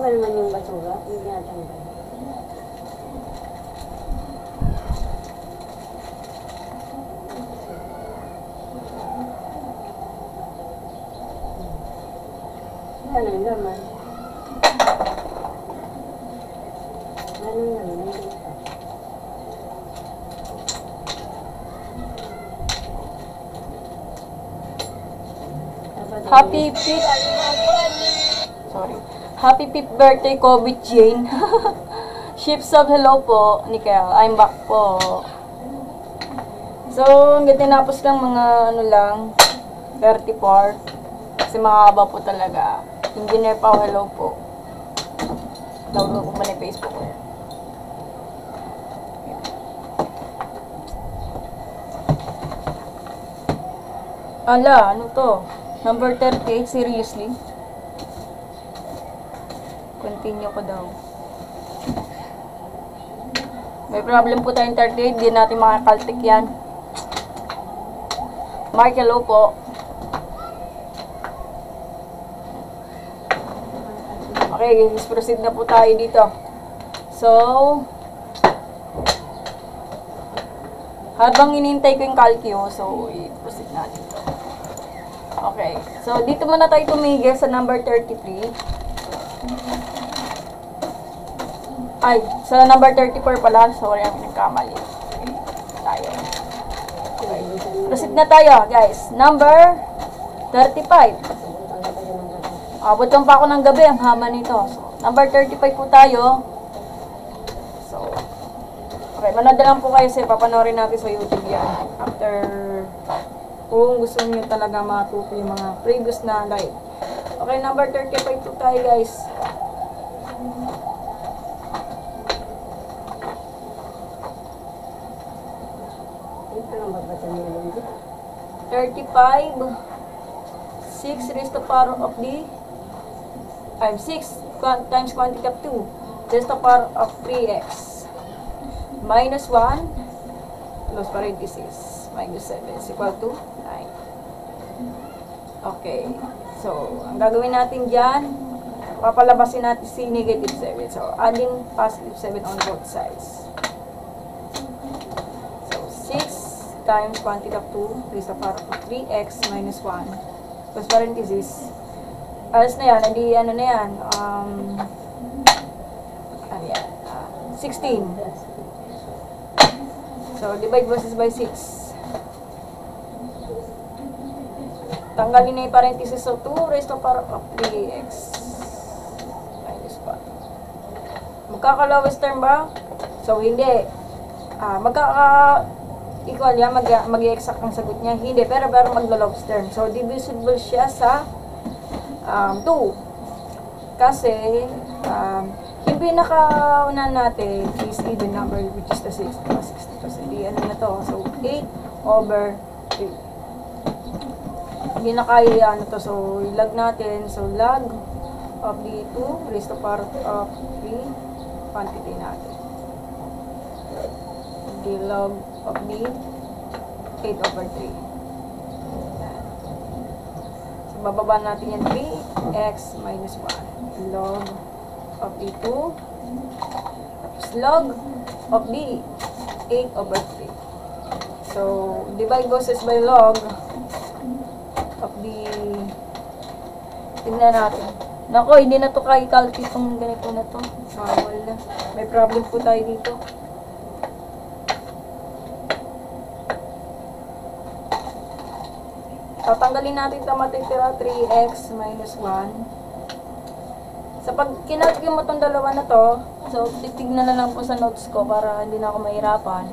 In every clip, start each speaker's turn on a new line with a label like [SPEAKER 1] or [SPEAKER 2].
[SPEAKER 1] pa naman yung basura. Hindi natanggal. Ano yung laman? Ano yung laman?
[SPEAKER 2] Happy 5th. Sorry. Happy 5th birthday, Kobe Jane. Ships of hello po, Nickel. I'm back po. So, hanggang tinapos lang mga ano lang, 34. Kasi mahaba po talaga. Engineer Pao, hello po. Download ko ba na Facebook ko yan. Ala, ano to? Number 38, seriously? Continue ko daw. May problem po tayong 38, di natin makakaltik yan. Mark, hello po. Okay, let's proceed na po tayo dito. So, habang inintay ko yung calcio, so, i-proceed natin ito. Okay, so, dito muna tayo tumigil sa number 33. Ay, sa number 34 pala. Sorry, ang nagkamali. Okay, tayo. Okay, proceed na tayo, guys. Number 35. Abot lang pa ako ng gabi, ang hama nito. So, number 35 po tayo. So, okay, manood lang po kayo sa papanoorin natin sa YouTube yan. After, kung gusto niyo talaga matuto yung mga previous na live. Okay, number 35 po tayo, guys.
[SPEAKER 1] Ito lang magbasa niya lang dito.
[SPEAKER 2] 35, 6 raised to the power of the 6 times quantity of 2 raised to the power of 3x minus 1 close parenthesis minus 7 is equal to 9. Okay, so ang gagawin natin dyan, papalabasin natin si negative 7, so adding positive 7 on both sides. So 6 times quantity of 2 raised to the power of 3x minus 1 close parenthesis. Alas na yan, hindi ano na yan, ano yan, 16. So, divide versus by 6. Tanggalin na yung parenthesis, so 2 raised to the power of 3x minus 1. Magkaka-lowest term ba? So, hindi. Magkaka-equal yan, mag-i-exact ang sagot niya. Hindi, pero maglo-lowest term. So, divisible siya sa 2. Kasi, yung pinakauna natin is even number, which is the 6. 62. So, di ano na to. So, 8 over 3. Hindi na kaya ano to. So, log natin. So, log of the 2 raised to the power of 3 quantity natin. The log of the 8 over 3. Bababa natin yan 3x minus 1 log of the 2 tapos log of the 8 over 3. So, divide versus by log of the, tingnan natin. Nako, hindi na to kay-calculate itong ganito na to. Bawal na. May problem po tayo dito. Tatanggalin natin ito matitira 3x minus 1. Sa pag kinalagyan mo itong dalawa na to, so titignan na lang po sa notes ko para hindi na ako mahirapan.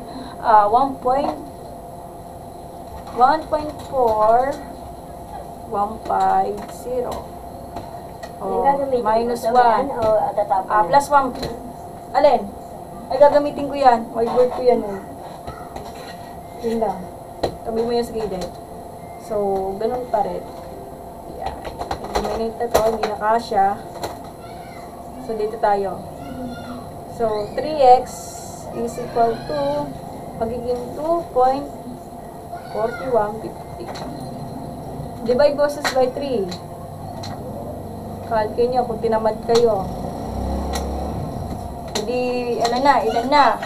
[SPEAKER 2] 1.4 150 minus 1 plus 1. Alin? Ay gagamitin ko yan. Whiteboard ko yan eh. Yun lang. Tabi mo yan sa gilid. So, ganun pa rin. Yan. Eliminate na to, hindi na kasya. So, dito tayo. So, 3x is equal to magiging 2.4150. Divide versus by 3. Calculate nyo kung tinamad kayo. ilan na?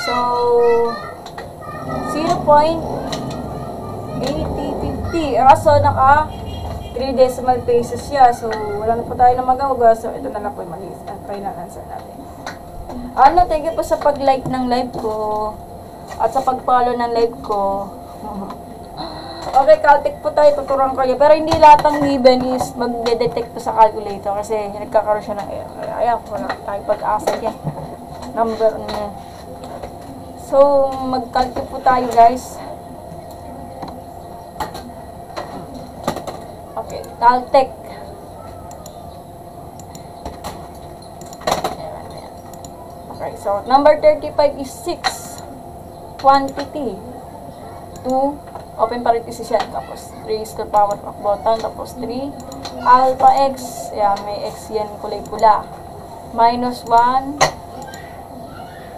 [SPEAKER 2] So, 0.8050. Kaso, naka 3 decimal places siya. So, wala na po tayo na magagawa. So, ito na lang po yung mali. Ang final answer natin. Thank you po sa pag-like ng live ko. At sa pag-follow ng live ko. Okay, Caltech po tayo. Tuturuan kayo. Pero hindi lahat ng given is mag-detect sa calculator. Kasi nagkakaroon siya ng error. Kaya, wala tayo pag-asa yan. Number niya. So, mag-calculate po tayo, guys. Okay, Caltech. Okay, so, number 35 is 6 quantity. 2, open parenthesis yan. Tapos, 3 is the power of button. Tapos, 3, alpha x. Yan, may x yan kulay pula. Minus 1.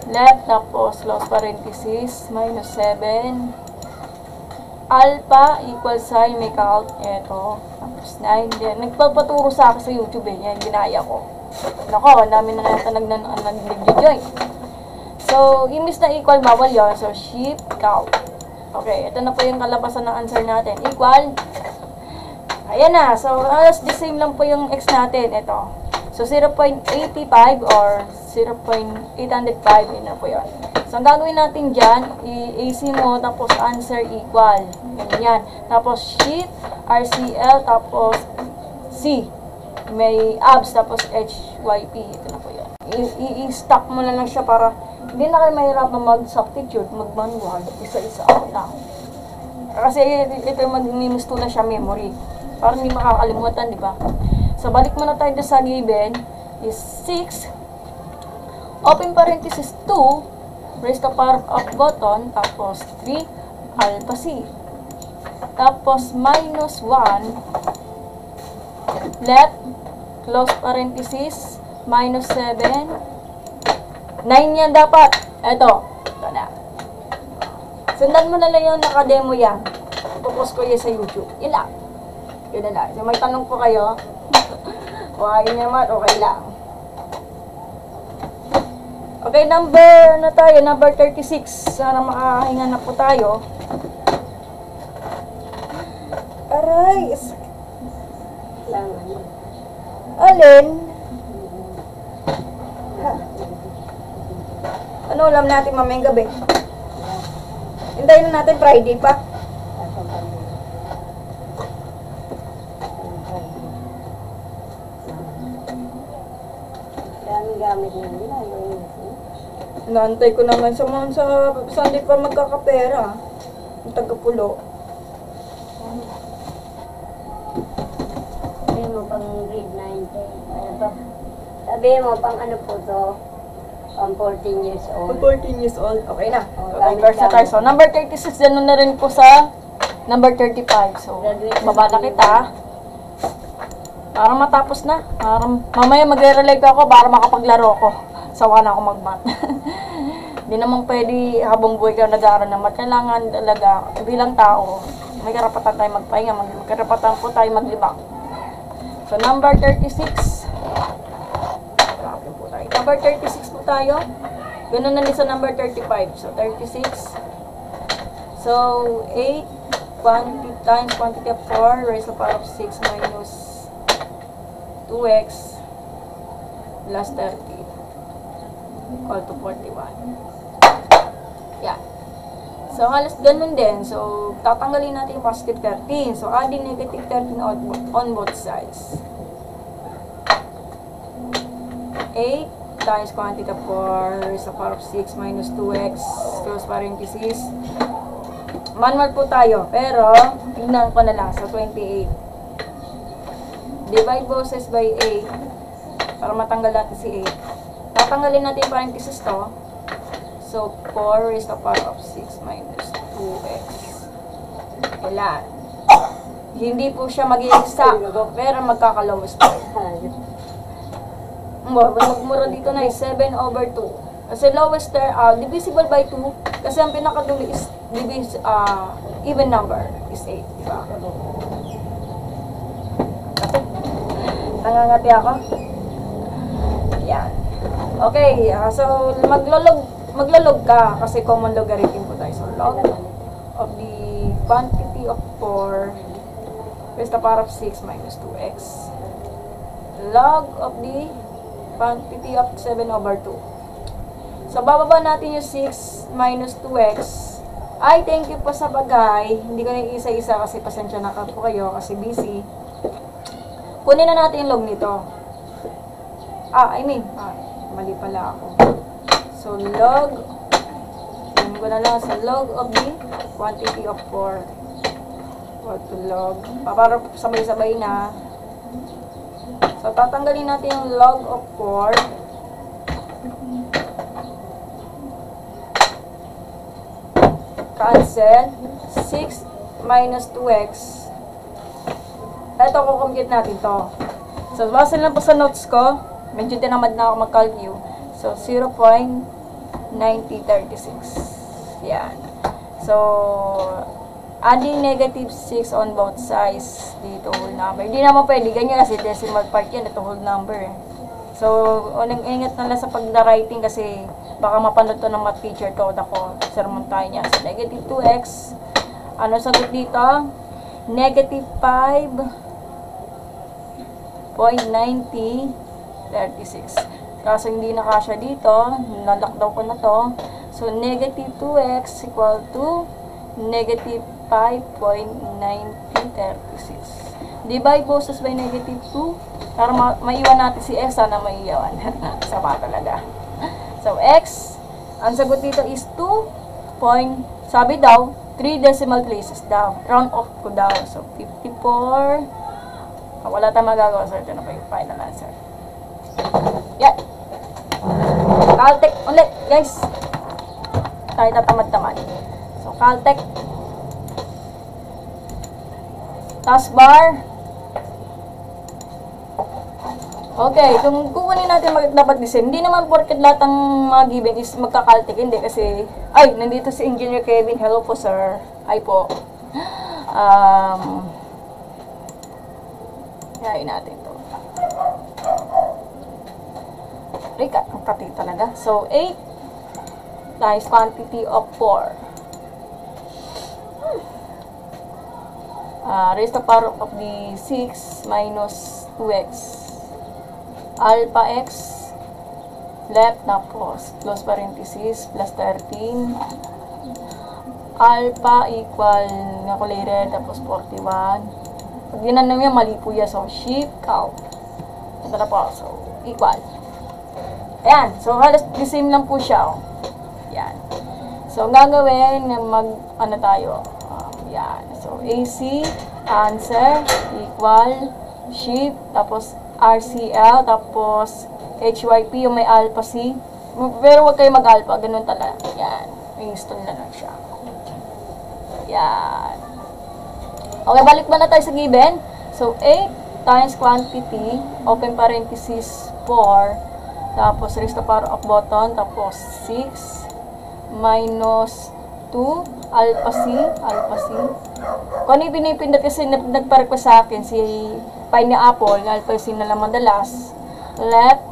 [SPEAKER 2] Left, tapos close parenthesis, minus 7. Alpha, equal sign, may count, eto. Tapos 9. Then, nagpapaturo sa akin sa YouTube yan, ginaya ko. Nako, ang dami na nag-join. So, imbis na equal, bawal yun. So, shift, count. Okay, ito na po yung kalabasan ng answer natin. Equal. Ayan na. So, the same lang po yung x natin. Ito. So, 0.85 or 0.805, yun na po yun. So, ang gagawin natin dyan, i-AC mo, tapos answer equal. Yan. Tapos, sheet, RCL, tapos C. May abs, tapos HYP. Ito na po yun. I-stack mo na lang siya para hindi na kayo mahirapan mag-substitute, mag-manual, isa-isa ako lang. Kasi ito mag-mimusto na siya memory. Para hindi makakalimutan, di ba? So, balik muna tayo sa given is 6, open parenthesis 2, raise the power of button, tapos 3, alpha C. Tapos, minus 1, left, close parenthesis, minus 7, 9 yan dapat. Ito na. Sundan mo na lang yung nakademo yan. Ipopost ko yan sa YouTube. Yun lang. Yun na lang. So, may tanong po kayo. Kung ayaw niya naman, okay lang. Okay, number na tayo. Number 36. Sana makahinga na po tayo. Aray! Alin? Ano ulam natin mamayang gabi? Hintayin na natin Friday pa.
[SPEAKER 1] Gamit niya nila.
[SPEAKER 2] Naantay ko naman sa Sunday pa magkakapera. Ang taga-pulo.
[SPEAKER 1] Sabihin mo pang grade 9. Sabihin mo pang ano po to. Pang 14 years old.
[SPEAKER 2] 14 years old. Okay na.
[SPEAKER 1] Oh,
[SPEAKER 2] Okay, verse na tayo. So, number 36, dyan na rin po sa number 35. So, baba na kita. Para matapos na. Para, mamaya magre-relate ako para makapaglaro ko. Sawa na ako mag-math. Hindi naman pwede habang buhay ka nag-aaral ng math. Kailangan talaga, bilang tao, may karapatan tayo magpahinga. May karapatan po tayo maglibang. So, number 36. Number 36 po tayo. Ganun na din sa number 35. So, 36. So, 8 quantity times quantity of 4 raised to the power of 6 minus 2x plus 30 equal to 41. Yeah. So, halos ganun din. So, tatanggalin natin yung positive 13. So, adding negative 13 on both sides. 8 times quantity of 4 raised to the power of 6 minus 2x close parenthesis. Manual po tayo, pero tingnan ko na lang sa 28. Divide both sides by 8 para matanggal natin si 8. Tatanggalin natin yung parenthesis to. So, 4 raised to the power of 6 minus 2x. Ilan? Hindi po siya mag-i-exact, pero magkakalowest po. Magmura dito na is 7 over 2. Kasi lowest there, divisible by 2. Kasi ang pinakadulo is even number is 8. Diba? Nangangati ako. Yan. Okay, so maglolog ka kasi common logarithm po tayo. So log of the quantity of 4 raised to the power of 6 minus 2x. Log of the quantity of 7 over 2. So bababa natin yung 6 minus 2x. Ay, thank you po sa bagay. Hindi ko na isa-isa kasi pasensya na po kayo kasi busy. Kunin na natin yung log nito. Mali pala ako. So, log. Kunin ko na lang sa log of the quantity of 4. Or to log. Para sabay-sabay na. So, tatanggalin natin yung log of 4. Cancel. 6 minus 2x. Ito, kukompute natin to. So, base lang po sa notes ko. Medyo tinamad na ako mag-calculate. So, 0.9036. Yan. So, adding negative 6 on both sides. Dito, whole number. Hindi naman pwede. Ganyan kasi decimal part yan. Ito, whole number. So, ingat na lang sa pagda-writing kasi baka mapanood to ng math teacher to. Ako, sermon tayo niya. So, negative 2x. Ano sagot dito? Negative 5.9036. Kaso hindi nakasya dito. Nalakdaw ko na to. So, negative 2x equal to negative 5.9036. Divide boses by negative 2. Para maiwan natin si x. Sana maiwan. Sama talaga. So, x, ang sagot dito is 2. Sabi daw, 3 decimal places daw. Round off ko daw. So, 54. Wala tayong magagawa. So, ito na pa yung final answer. Yan. Caltech ulit, guys. Tayo tatamad-tamad. So, Caltech. Taskbar. Okay, kung kukunin natin dapat design, hindi naman porket lahat ng mga given is magka-Caltech. Hindi kasi, nandito si Engineer Kevin. Hello po, sir. Hi po. Yain natin to. Rika, ang kati talaga. So, 8 times quantity of 4. Raised to the power of the 6 minus 2x. Alpha x left tapos close parenthesis plus 13 alpha equal calculated tapos 41. Pag ginanong yan mali po yan, so shift count ito na po, so equal. Ayan, so halos the same lang po siya. Yan, so ang gagawin ano tayo, yan, so AC answer equal shift tapos RCL, tapos HYP, yung may alpha C. Pero huwag kayo mag-alpha, ganun talaga. Yan. I-install na lang siya. Yan. Okay, balik ba na tayo sa given? So, 8 times quantity, open parenthesis, 4, tapos raised to the power of button, tapos 6, minus 2, alpha C. Kung ano yung pinipindot kasi nagpa-request sa akin, si Pineapple, na alpha C na lang madalas. Left,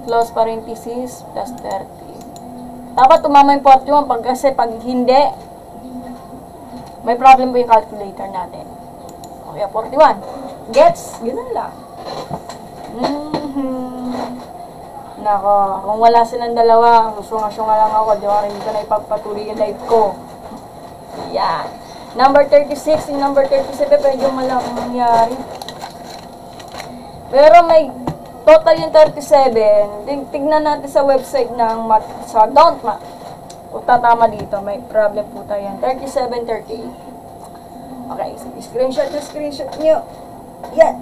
[SPEAKER 2] close parenthesis, plus 30. Dapat tumama yung 41 kasi pag hindi, may problem po yung calculator natin. Okay, 41. Gets? Ganun lang. Nako, kung wala silang dalawa, sunga-sunga lang ako, di ba rin ko na ipagpatuloy yung life ko. Yan. Number 36, yung number 37, medyo malaking nangyari. Pero may total yung 37. Tignan natin sa website ng sa Don't Math. Kung tatama dito, may problem po tayo yan. 37, 38. Okay, so screenshot nyo. Yan.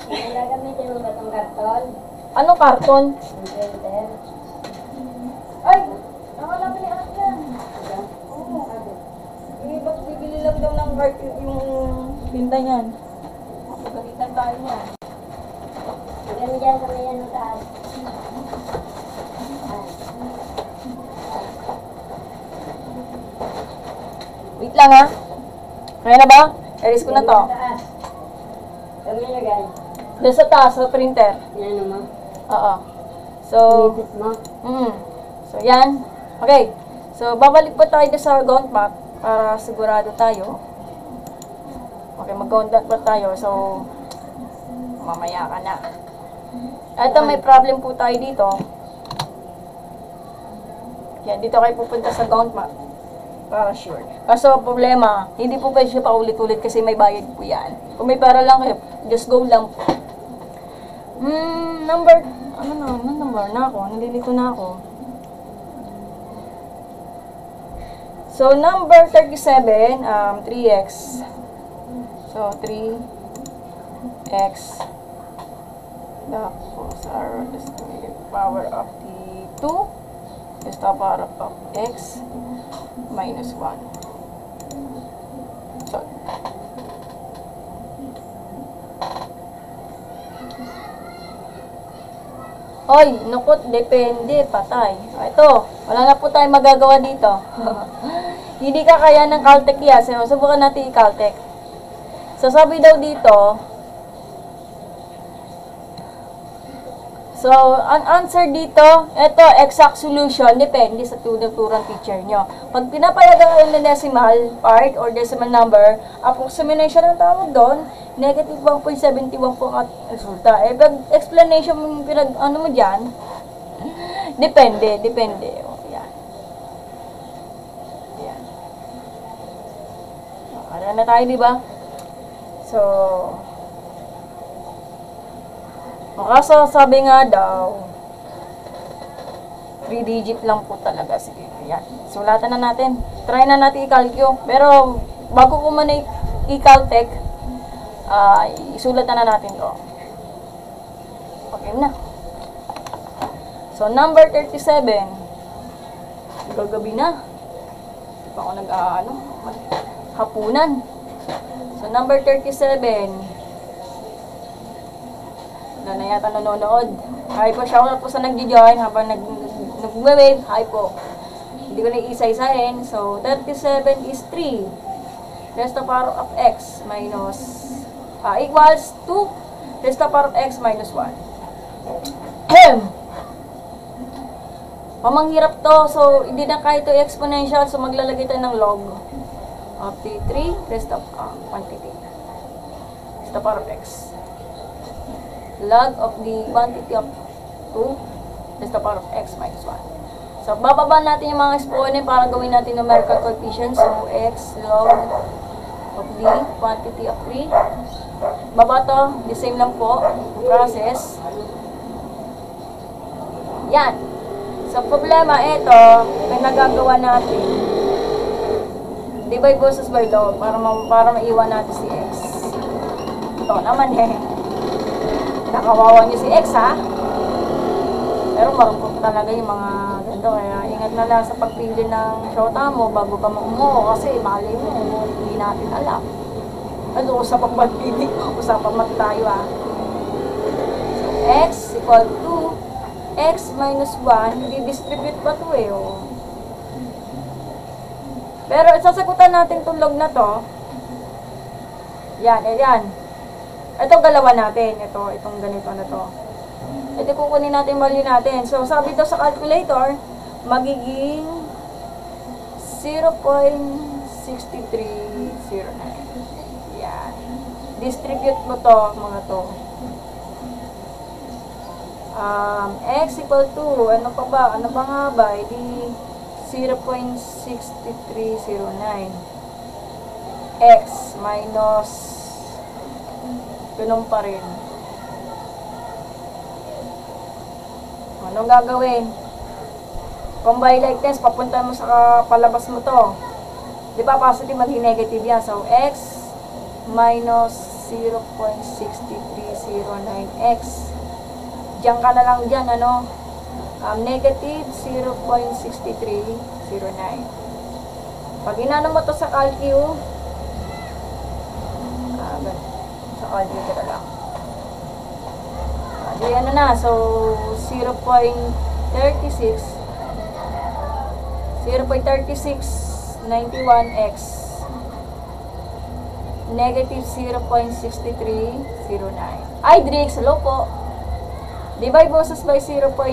[SPEAKER 1] Gagamitin mo ba itong karton?
[SPEAKER 2] Anong karton?
[SPEAKER 1] Yung printer?
[SPEAKER 2] Ay! Nakala pa ni anak yan. Oo. Ba't bibili lang daw ng karton yung pinta niyan? Galitan tayo niya.
[SPEAKER 1] Hanggang dyan sa may ano taas.
[SPEAKER 2] Wait lang ha. Kaya na ba? Erase ko na to.
[SPEAKER 1] Taas. Kami na guys.
[SPEAKER 2] Doon sa taas, sa printer.
[SPEAKER 1] Yan mo.
[SPEAKER 2] Oo. So,
[SPEAKER 1] Inipit mo.
[SPEAKER 2] So, yan. Okay. So, babalik pa tayo sa count map para sigurado tayo. Okay, mag-count pa tayo. So, mamaya ka na. Ito, may problem po tayo dito. Yan, dito kayo pupunta sa count map. Para sure. Kaso, problema, hindi po pwede siya paulit-ulit kasi may bayad po yan. Kung may para lang kayo, just go lang po. Number, ano number na ako? Nalilito na ako. So, number 37, 3x. So, 3x. Tapos, r is the power of the 2 is the power of x minus 1. So, oy, nukot, depende, patay. Ito, wala na po tayong magagawa dito. Hindi ka kaya ng Caltech yan. So, subukan natin i-Caltech. So, sabi daw dito, so, ang answer dito, ito, exact solution, depende sa tuturang teacher nyo. Pag pinapayagan ng decimal part or decimal number, approximation ang tawag doon, negative 1.71 po ang resulta. Eh, pag explanation mo ano mo dyan, depende. O, yan. Yan. Ano na tayo, di ba? So, kaso sabi nga daw, 3 digit lang po talaga. Sige, yan. Sulatan na natin. Try na natin i-calculate. Pero, bago ko man i-caltech, isulat na natin to. Okay na. So, number 37. Gagabi na. Hindi pa ako hapunan. So, number 37. Wala na yata nanonood. Hi po, shout out po sa nag-join habang nag-wave. Hi po. Hindi ko na isa-isahin. So, 37 is 3. Rest the power of x minus equals 2 raised to the power of x minus 1. Pamanghirap to. So, hindi na kahit ito exponential. So, maglalagay tayo ng log of the 3 raised to quantity. Raised to the power of x. Log of the quantity of 2 raised to the power of x minus 1. So, bababa natin yung mga exponent para gawin natin numerical coefficients. So, x log of the quantity of 3. Baba to, the same lang po, process. Yan. So, problema, ito, may nagagawa natin. Divide versus by log, para maiwan natin si x. Ito naman nakawawa nyo si x, ha? Pero marupok talaga yung mga ganito, kaya ingat na lang sa pagpili ng shota mo bago ka umuo, kasi mali mo, hindi natin alam. Ano, usapang magpili, usapang magtayo, ha? So, x equal to x minus 1, i-distribute pa to oh. Pero sasagutan natin itong log na to. Yan, yan. Ito galawan natin, itong ganito na to. Ito kukunin natin value natin. So, sabi to sa calculator, magiging 0.6309. Yan. Distribute mo to, mga to. X equal to, ano pa ba? Ano pa nga ba? Di 0.6309. X minus, ganun pa rin. Anong gagawin? Kung by like this, papunta mo sa palabas mo to. Di ba, positive maging negative yan. So, x minus 0.6309x. Diyan ka na lang dyan, ano? Negative 0.6309. Pag inano mo to sa calcu, sa calcu ka lang. Di ano na, so 0.3691x negative 0.6309. Ay, Drix, hello po. Divide boses by 0.3691.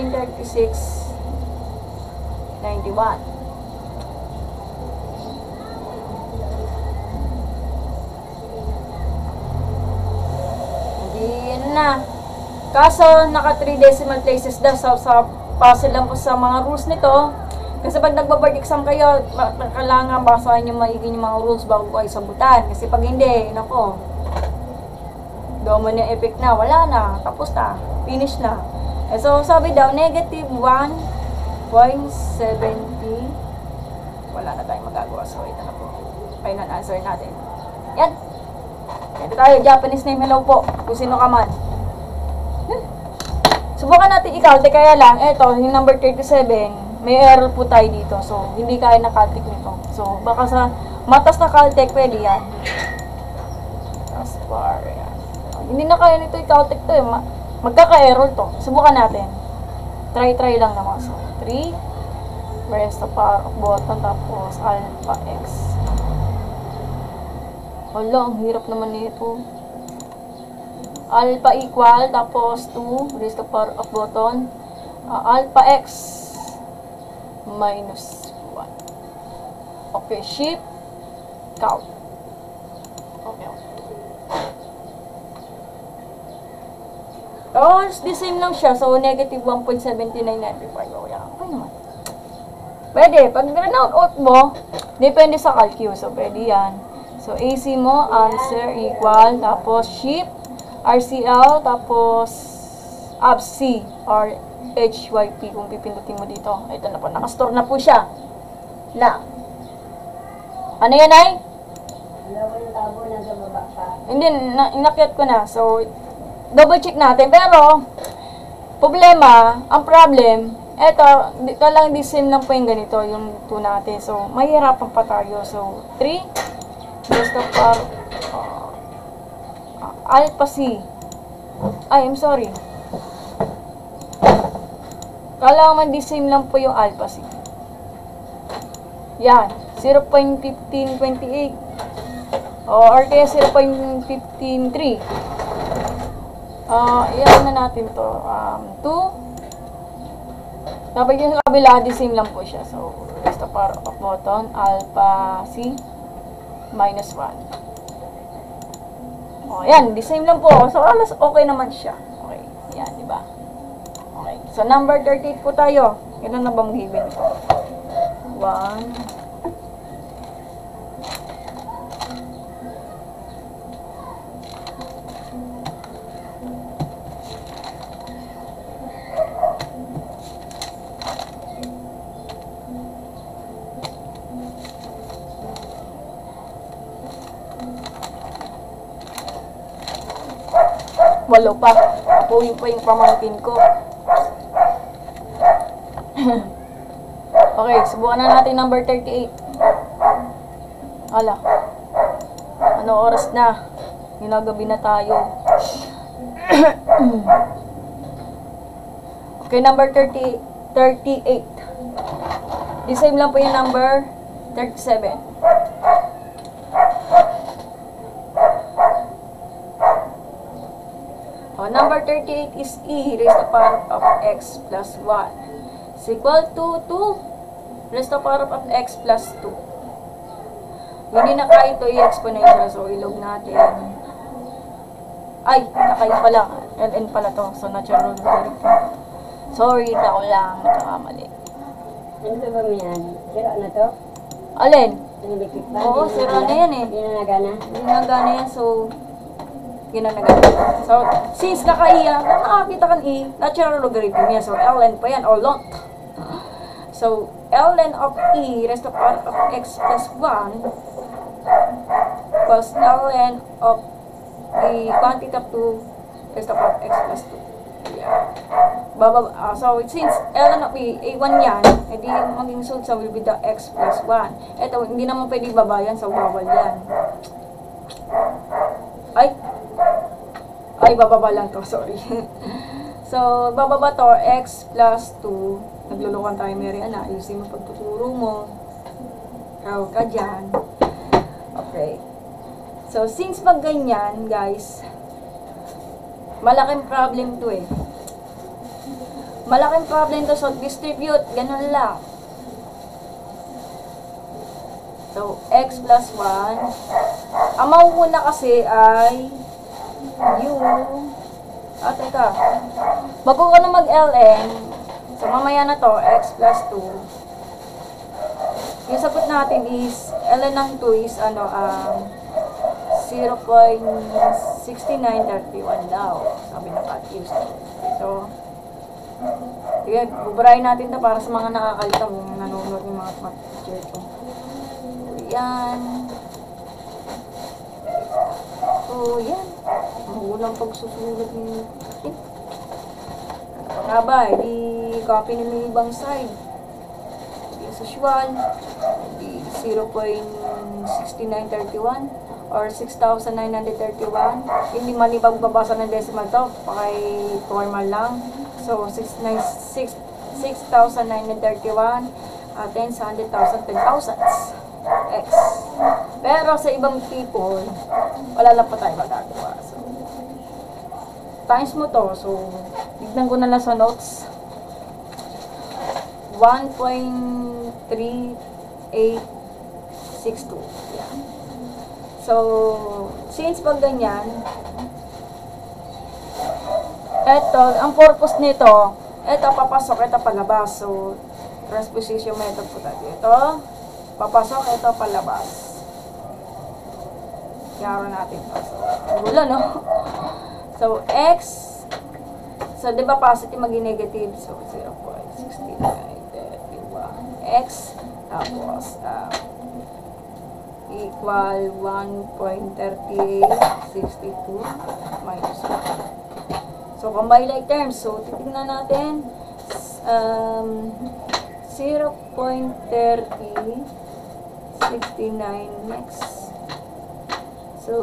[SPEAKER 2] Hindi na. Kaso, naka 3 decimal places daw sa puzzle lang po sa mga rules nito. Kasi pag nagba-board exam kayo, kailangan basahin yung maiging yung mga rules bago kayo sabutan. Kasi pag hindi, nako, doon yung epic na, wala na, tapos na, finish na. So, sabi daw, negative 1.70. Wala na tayong magagawa. So, ito na po. Final answer natin. Yan. Ito tayo, Japanese name, hello po. Kung sino ka man. Subukan natin i-calculate, kaya lang, eto, yung number 37, may error po tayo dito. So, hindi kaya na-calculate nito. So, baka sa matas na calculate, pwede yan. As far, yan. Hindi na kaya nito i-calculate to eh. Magkaka-error to. Subukan natin. Try lang naman. So, 3, raise the power of button, tapos alpha x. Wala, ang hirap naman nito. Alpha equal, tapos 2, raise the power of button, alpha x minus 1. Okay, shift, count. Okay. Oh, the same lang siya. So, negative 1.7995. Okay naman. Pwede. Pag run-out mo, depende sa calculus. So, pwede yan. So, AC mo, answer equal, tapos shift, RCL, tapos ABC or HYP kung pipindutin mo dito. Ito na po, nakastore na po siya. Na. Ano yan, ay?
[SPEAKER 1] Dalawa yung tabo na sa baba pa.
[SPEAKER 2] Hindi, inakyat ko na. So, double check natin. Pero, problema, ang problem, eto, lang di same lang po yung ganito, yung 2 natin. So, mahirapan pa tayo. So, 3, just the power, alpha C. Ay, I'm sorry. Kala man di same lang po yung alpha C. Yan, 0.1528. Or kaya 0.153. Iyan na natin to. 2. Dapat yung sa kabila, di same lang po siya. So, raise the power of button, alpha C minus 1. Yan, the same lang po. So, alas okay naman siya. Okay, yan, di ba? Okay, so number 38 po tayo. Ganun na ba mag-given ito? 1. Walo pa. Ako yung pa yung pamangkin ko. Okay, subukan na natin number 38. Ala. Ano oras na? Ginagabi na tayo. Okay, number 38. The same lang po yung number 37. Number 38 is e raised to the power of x plus 1 is equal to 2 raised to the power of x plus 2. Hindi na kaya ito i-exponential, so ilog natin. Ay, nakaya pala. ln pala to. So, natural logarithm. Sorry, ako lang. Nakakamali.
[SPEAKER 1] Ano ba mo yan? Sira na to?
[SPEAKER 2] Alin?
[SPEAKER 1] Nilipit pa?
[SPEAKER 2] Oo, sira na yan eh.
[SPEAKER 1] Hindi na nagana?
[SPEAKER 2] Hindi na gana yan, so ginanagana. So, since nakaiya, nakakita kan e, natural logarithm yan. So, ln pa yan, or lot. So, ln of e raised to the power of x plus 1 equals ln of the quantity of 2 raised to the power of x plus 2. Yeah. So, since ln of e, a1 yan, edi maging result sa will be the x plus 1. Ito, hindi naman pwede babayan, so bawal yan. Ay, bababa lang to, sorry. So, bababa to, x plus 2. Naglulukan tayo, Mary Ana. Ayusin mo pagtuturo mo. Tawag ka dyan. Okay. So, since pag ganyan, guys, malaking problem to eh. Malaking problem to, so distribute, ganun lang. So, x plus 1. Ang mauuna kasi ay yung, teka. Bago ko na mag-ln, so mamaya na to, x plus 2. Yung sagot natin is, ln ng 2 is, 0.6931 daw. Sabi na cut-use. So, sige, buburahin natin to para sa mga nakakalita mo, nanonood ng mga teacher ko. Yan. So, yan. Magulang pagsusulat ni ano nga ba, di copy na ng ibang side. Di as usual. Di 0.6931 or 6,931. Hindi mali pagbabasa ng decimal to. Pakay formal lang. So, 6,931 10 sa 100,000, 10,000 x. Pero sa ibang people, wala lang pa tayo magagawa. So, times mo to. So, tignan ko na lang sa notes. 1.3862. Yan. So, since pag ganyan, eto, ang purpose nito, eto papasok, eto palabas. So, transposition method po tayo. Ito, papasok, ito palabas. Yaro natin to. So, gulo, no? So, x, so, di ba positive maging negative? So, 0.69, x, tapos, equal 1.3862 minus 1. So, combine like terms. So, titignan natin. 0.3069 next. So,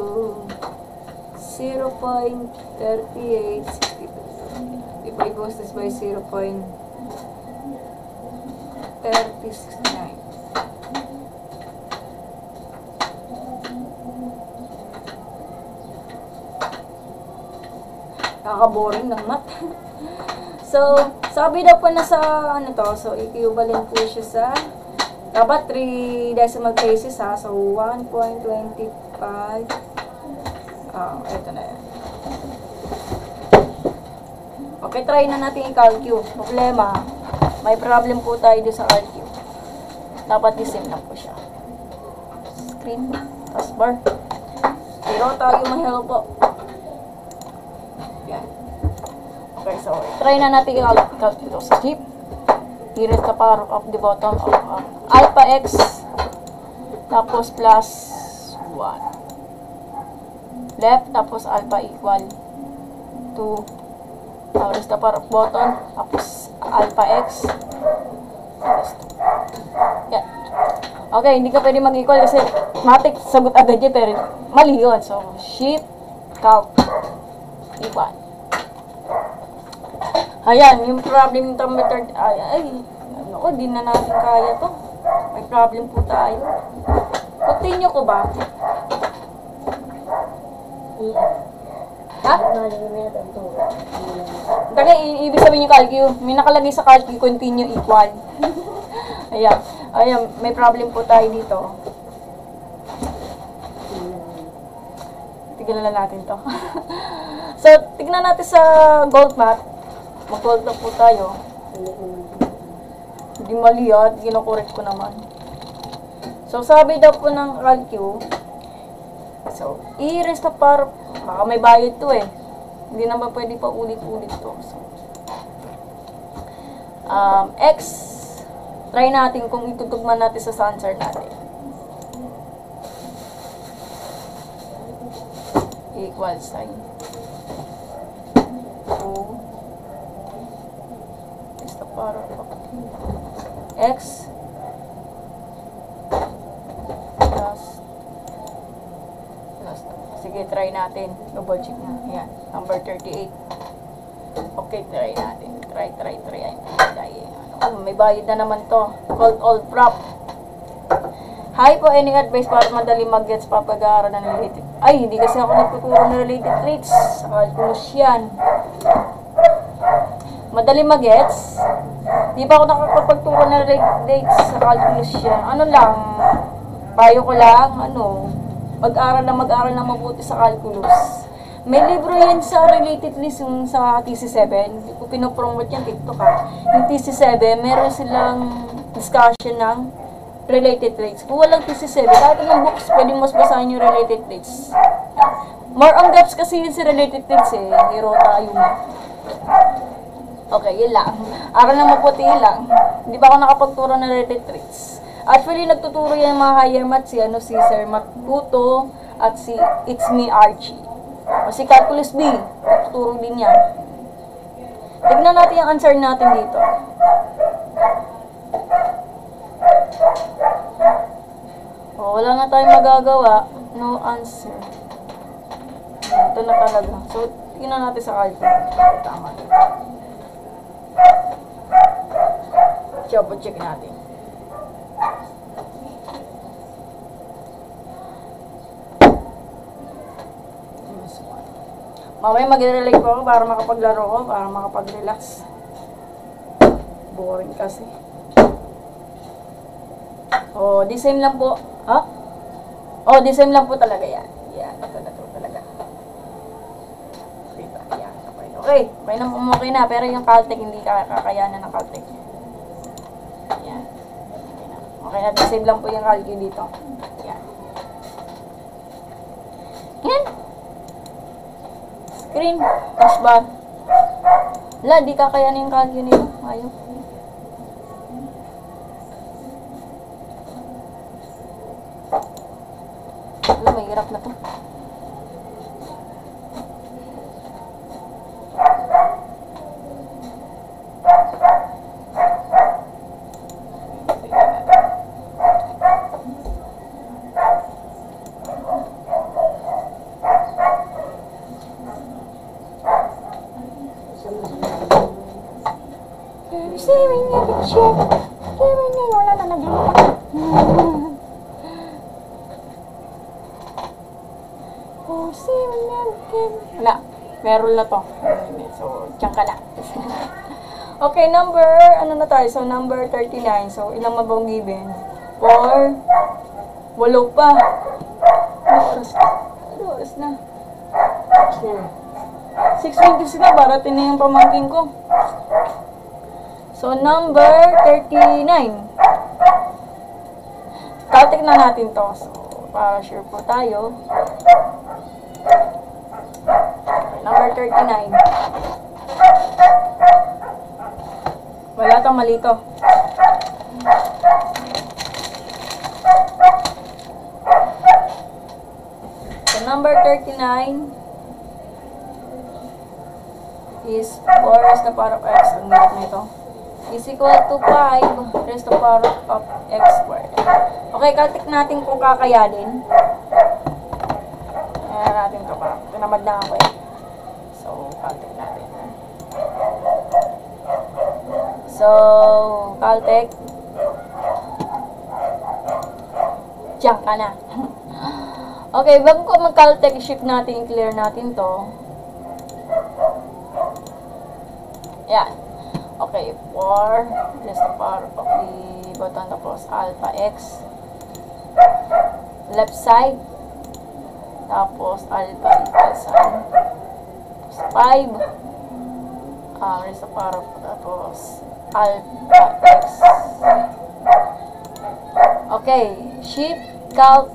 [SPEAKER 2] 0.3862. If I goes this by 0.3069. Nakaka-boring ng math. So, sabi daw po na sa ano to, so equivalent po siya sa dapat 3 decimal places ha. So, 1.25. Ito na yan. Okay, try na natin i-calculate. Problema, may problem po tayo doon sa calculate. Dapat the same lang po siya. Screen, taskbar. Pero tayo mahirap po. Yan. Okay, so, try na natin i-calculate ito sa chip. Here is the power of the bottom of alpha x tapos plus 1. Left, tapos alpha equal to here is the power of bottom tapos alpha x plus 2. Yan. Okay, hindi ka pwede mag-equal kasi matik sagot agad yun, pero mali yun. So, shift, calc, equal. Ayan, yung problem ng method, ano, di na natin kaya to. May problem po tayo. Continue ko ba? Ha? Taka, ibig sabihin yung calcu. May nakalagay sa calcu, continue equal. Ayan. Ayan, may problem po tayo dito. Tignan na natin to. So, tignan natin sa gold math. Mag-gold na po tayo. Hindi mali yan. Ginakorek ko naman. So, sabi daw po ng calcu. So, i-rest na para baka may bayad to eh. Hindi naman pwede pa ulit-ulit to. So, x, try natin kung itutugman natin sa answer natin. Equal sign. So, is the power of x plus 2. Sige, try natin. Double check na. Yan. Number 38. Okay, try natin. Try. Ano, may bayad na naman to. Called all prop. Hi po, any advice para madali mag-gets papag-aaral ng related? Ay, hindi kasi ako nagtuturo ng related rates. Sa calculus yan. madali magets. Di pa ako nakakapagturo ng rates sa calculus yan. Ano lang, payo ko lang, mag-aral na mabuti sa calculus. May libro yan sa related list yung sa TC7. Hindi ko pinopromote yan, TikTok ha. Yung TC7, meron silang discussion ng related rates. Kung walang TC7, kahit anong books, pwedeng mas basahin yung related rates. More on gaps kasi yun sa related rates eh. Hero tayo na. Okay, yun lang. Aral na maputi lang. Hindi pa ako nakapagturo ng related rates. Actually, nagtuturo yan mga higher math si Sir Matt Tuto at si It's Me Archie. O si Calculus B, nagtuturo din yan. Tignan natin yung answer natin dito. O, wala na tayong magagawa. No answer. Ito na talaga. So, tignan natin sa calculus. Tama. Check natin. Mamaya magre-relate ko ako para makapaglaro ko, para makapag-relax. Boring kasi. Oh, the same lang po. Ha? Oh, the same lang po talaga yan. Yan, ito na to talaga. Yan, okay. Okay na, pero yung Caltech hindi kakayanan ng Caltech. Yan. Okay na, the same lang po yung calculus dito. Yan. Yan. Screen, taskbar. Wala, di kakayanin yung calculus nito. Ayaw. Wala, mahirap na to. Wala na naglupa. Wala. Meron na to. So, tiyan ka na. Okay, number, ano na tayo? So, number 39. So, ilang mabang given? 4. Walo pa. Ano oras na? 6:26 na. Barating na yung pamangkin ko. So, number 39. Caltech na natin to. So, para sure po tayo. Number 39. Wala tong mali to. So, number 39 is 4 raised to the power of x. Ang hirap na ito. Is equal to 5 raised to the power of x squared. Okay, Caltech natin kung kakayanin. Ayan natin ito pa. Tinamad na ako eh. So, Caltech natin. So, Caltech. Diyan ka na. Okay, bago ko mag-Caltech, shift natin, clear natin to. Yan. Okay, 4 raised to the power of the button tapos alpha x. Left side. Tapos alpha equal sign. 5 raised to the power of tapos alpha x. Okay, shift calc.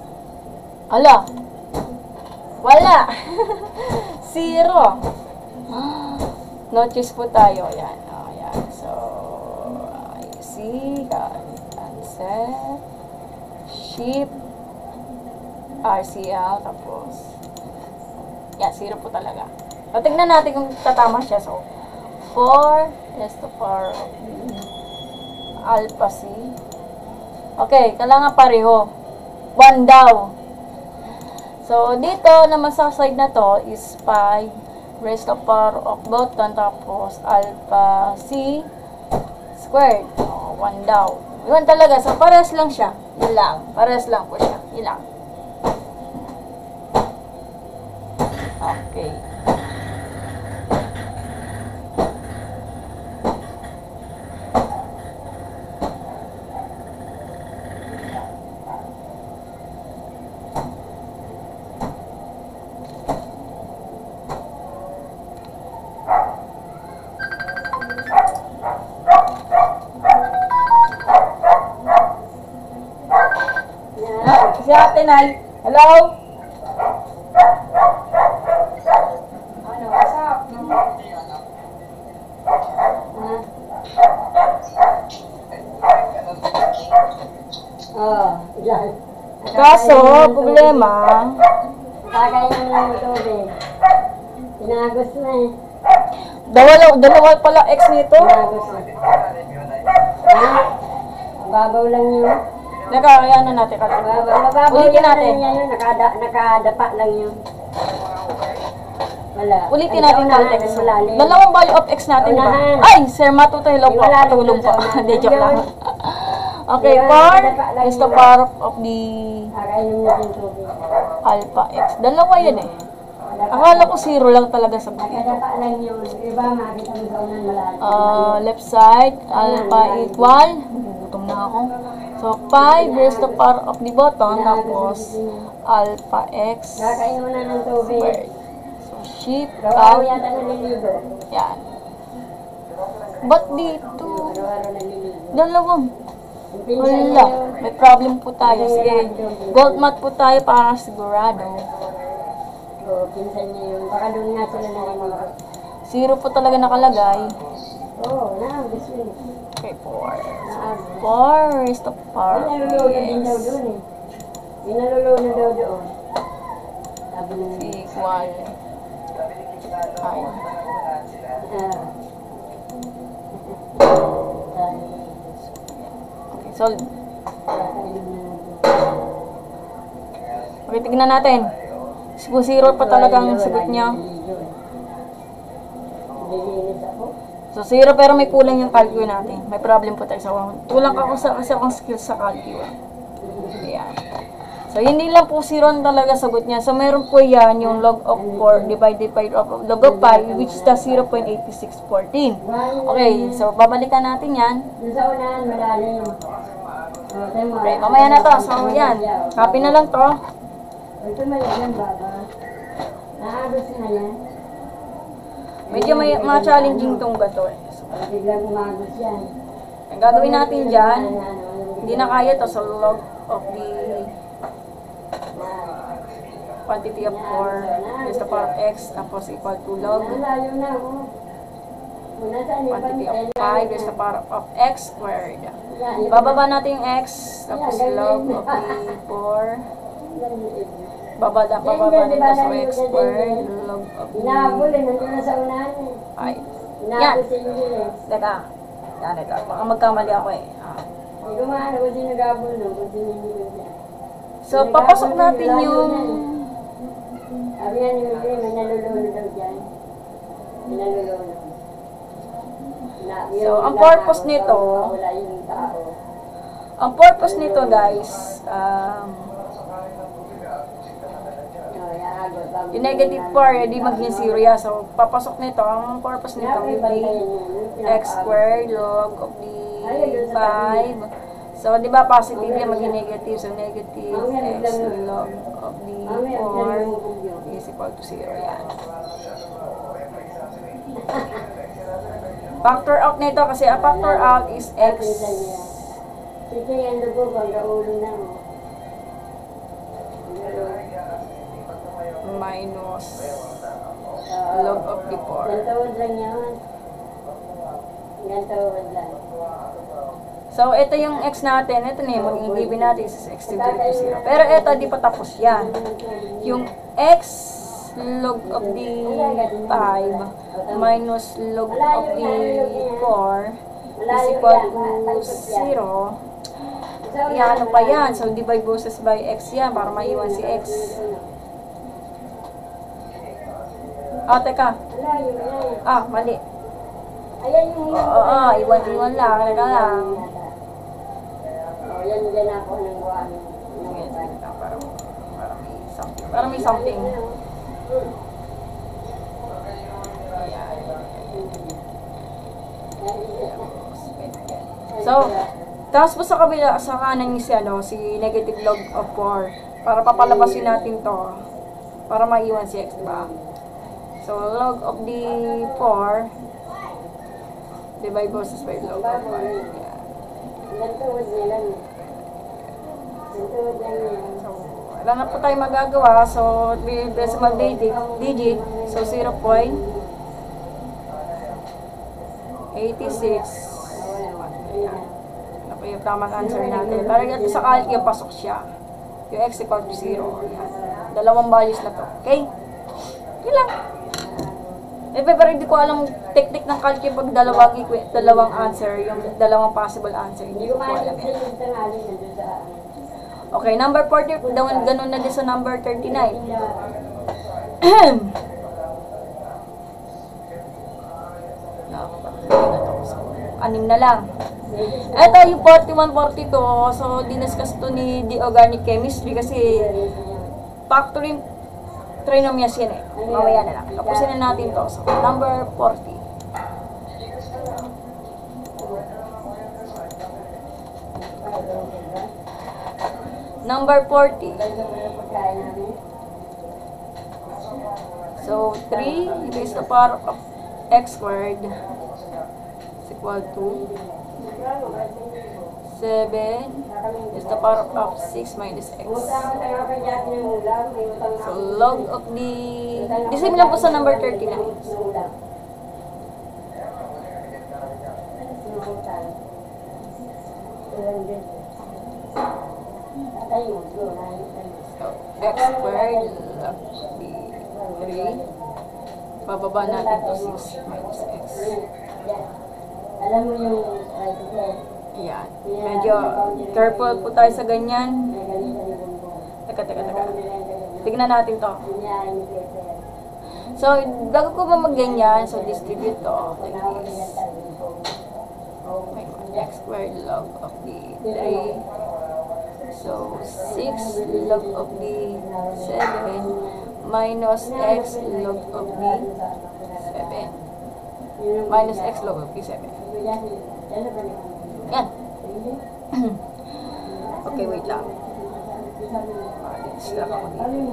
[SPEAKER 2] Ala. Wala. 0. No choice po tayo. Yan. So, I see. Answer. Shift. RCL. Tapos. Yan. 0 po talaga. So, tignan natin kung tatama siya. So, 4 is the power of alpha C. Okay. Kailangan pareho. 1 daw. So, dito naman sa side na to is 5 raised to the power of button tapos alpha C squared. 1 daw. Yun talaga. So, pares lang siya. Yun lang. Pares lang po siya. Yun lang. Okay. Si ate Nay. Hello? Ano, what's up?
[SPEAKER 1] Yan.
[SPEAKER 2] Kaso, problema,
[SPEAKER 1] Kakainin mo ng tubig. Pinagos na eh.
[SPEAKER 2] dalawa pala ex nito.
[SPEAKER 1] Pinagos na. Ha? Babaw lang yun.
[SPEAKER 2] Teka, kaya ano natin kasi.
[SPEAKER 1] Mababaw
[SPEAKER 2] Ulitin
[SPEAKER 1] lang
[SPEAKER 2] natin.
[SPEAKER 1] yan yun. Nakadapa lang yun. Wala.
[SPEAKER 2] Ulitin
[SPEAKER 1] Ang
[SPEAKER 2] natin
[SPEAKER 1] saunahan,
[SPEAKER 2] context.
[SPEAKER 1] ang malalim.
[SPEAKER 2] Dalawang value of x natin, di ba?
[SPEAKER 1] Unahan.
[SPEAKER 2] Ay, Sir Matuto, hello po.
[SPEAKER 1] Yung malalim
[SPEAKER 2] Patulong
[SPEAKER 1] dun
[SPEAKER 2] po.
[SPEAKER 1] sa unahan.
[SPEAKER 2] Hindi, joke lang.
[SPEAKER 1] Yun.
[SPEAKER 2] Okay,
[SPEAKER 1] Yun,
[SPEAKER 2] for
[SPEAKER 1] dapa lang
[SPEAKER 2] is the
[SPEAKER 1] yun.
[SPEAKER 2] power of the
[SPEAKER 1] Kakainin mo ng tubig.
[SPEAKER 2] alpha x. Dalawa yun eh. Akala ko zero lang talaga sa buhay.
[SPEAKER 1] Nakadapa lang yun. Iba, makikita mo sa unahan malalim.
[SPEAKER 2] Left side, alpha equal. Gutom na ako. So, 5 raised to the power of the bottom. Tapos, alpha x
[SPEAKER 1] Kakainin mo na ng tubig.
[SPEAKER 2] squared. So, shift
[SPEAKER 1] Araw-araw
[SPEAKER 2] out.
[SPEAKER 1] yata naliligo.
[SPEAKER 2] Yan. Ba't dito?
[SPEAKER 1] Araw-araw naliligo.
[SPEAKER 2] Dalawang.
[SPEAKER 1] Yung pinsan niya
[SPEAKER 2] Wala.
[SPEAKER 1] yun.
[SPEAKER 2] May problem po tayo. Sige. Gold mat po tayo para sigurado.
[SPEAKER 1] Oo, pinsan niya yun. Baka doon nga sila naliligo.
[SPEAKER 2] Zero po talaga nakalagay.
[SPEAKER 1] Oo, naagos yun.
[SPEAKER 2] Okay, 4.
[SPEAKER 1] Naagos.
[SPEAKER 2] 4 raised to the power
[SPEAKER 1] Ay,
[SPEAKER 2] of
[SPEAKER 1] naluluno din daw
[SPEAKER 2] x
[SPEAKER 1] doon eh. Yung naluluno daw doon. Sabi ng...
[SPEAKER 2] equal. Ay. Okay, solve. Okay, tignan natin. Siguro zero pa talaga ang sagot niya.
[SPEAKER 1] Nilinis ako.
[SPEAKER 2] So, zero pero may kulang yung calculus natin. May problem po tayo sa tulang ako sa kasi akong skills sa calculus. Ayan. So, hindi lang po zero ang talaga sagot niya. So, meron po yan yung log of 4 divided by log of 5 which is the 0.8614. Okay, so babalikan natin yan.
[SPEAKER 1] Yung sa unahan, malalim.
[SPEAKER 2] Okay, mamaya na to. So, yan. Copy na lang to.
[SPEAKER 1] Ito malalim, baba. Naagos na yan.
[SPEAKER 2] Medyo may mga challenging tong gato eh. So,
[SPEAKER 1] Biglang umagos yan.
[SPEAKER 2] ang gagawin natin dyan, hindi na kaya to sa log of the quantity of 4 is the power of x tapos equal to log
[SPEAKER 1] Malayo na, oh. Muna saan yung
[SPEAKER 2] quantity of
[SPEAKER 1] pantay?
[SPEAKER 2] 5 is the power of x squared. Bababa natin yung x tapos log of the 4 bababa nito sa x squared log of
[SPEAKER 1] Inaabol
[SPEAKER 2] the
[SPEAKER 1] eh, nandun na sa unahan eh.
[SPEAKER 2] 5. Yan.
[SPEAKER 1] Inaabol sa inyo eh.
[SPEAKER 2] Teka. Yan ito. Baka magkamali ako eh.
[SPEAKER 1] Hindi ko maano kung sino nag-abol no, kung sino hindi ko siya.
[SPEAKER 2] So, papasok natin yung
[SPEAKER 1] Sabi nga ni Miguel, may naluluno daw dyan. May naluluno.
[SPEAKER 2] So, ang purpose nito,
[SPEAKER 1] wala yung tao.
[SPEAKER 2] ang purpose nito guys, yung negative part, hindi maging zero yan. So, papasok nito, ang purpose nito, will be x squared log of the 5. So, di ba positive yan, maging negative. So, negative x log of the 4 is equal to 0. Yan. Factor out nito kasi a factor out is x
[SPEAKER 1] Sige, ano po, pagkaulo na mo.
[SPEAKER 2] minus log of the 4.
[SPEAKER 1] Gantawad lang yan. Gantawad lang.
[SPEAKER 2] So, ito yung x natin. Ito na yung magiging given natin is x to 0. Pero ito, di pa tapos yan. Yung x log of the 5 minus log of the 4 is equal to 0. Yan, ano pa yan? So, divide boses by x yan para maiwan si x. Teka. Mali.
[SPEAKER 1] Ayan yung
[SPEAKER 2] Iwan lang. Teka lang.
[SPEAKER 1] Yan dyan ako ng buwan.
[SPEAKER 2] Para may something. So, tapos po sa kabila, sa kanan niya si negative log of 4. Para papalabasin natin to. Para maiwan si x, diba? So, log of the 4 divide boses by log of 5.
[SPEAKER 1] Gantawad niya lang. Ito, yan.
[SPEAKER 2] So, wala na po tayo magagawa. So, decimal digit. So, 0.86. Ano po yung tamang answer natin? Para ito sa calc yung pasok siya. Yung x equal to 0. Ayan. Dalawang values na to. Okay? Yun lang. Pero hindi ko alam technique ng calc yung pag dalawang answer, yung dalawang possible answer. Hindi ko po alam yan. Okay, number 40, ganun na din sa number 39. Anim na lang. Ito yung 41, 42. So, diniscuss to ni The Organic Chemistry kasi factoring trinomials yan eh. Mamaya na lang. Tapusin na natin to. So, number 40. Number 40. So, 3 is the power of x squared is equal to 7 is the power of 6 minus x. So, log of the... Isipin lang po sa number 39. So, x squared log the 3. Bababa natin to 6 minus x.
[SPEAKER 1] Alam mo yung
[SPEAKER 2] Yan. Medyo careful po tayo sa ganyan. Teka. Tignan natin to. So, bago ko ba mag-ganyan, so distribute to like this. X squared log of the 3. So, 6 log of the 7 minus x log of the 7. Minus x log of the 7. Yan. Okay, wait lang. Distract ako dito.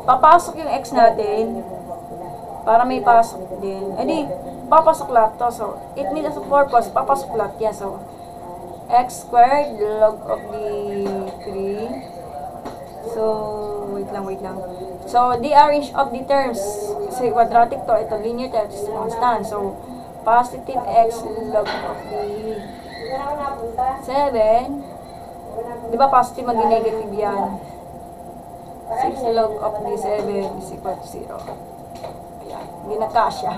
[SPEAKER 2] Papasok yung x natin para may pasok din. Eh di, papasok lahat to. So, it means as a purpose, papasok lahat yan. So, x squared log of the 3. So, wait lang. So, the range of the terms, kasi quadratic to, ito linear terms is constant. So, positive x log of the 7. Di ba positive maging negative yan? 6 log of the 7 is equal to 0. Ayan, hindi na kasya.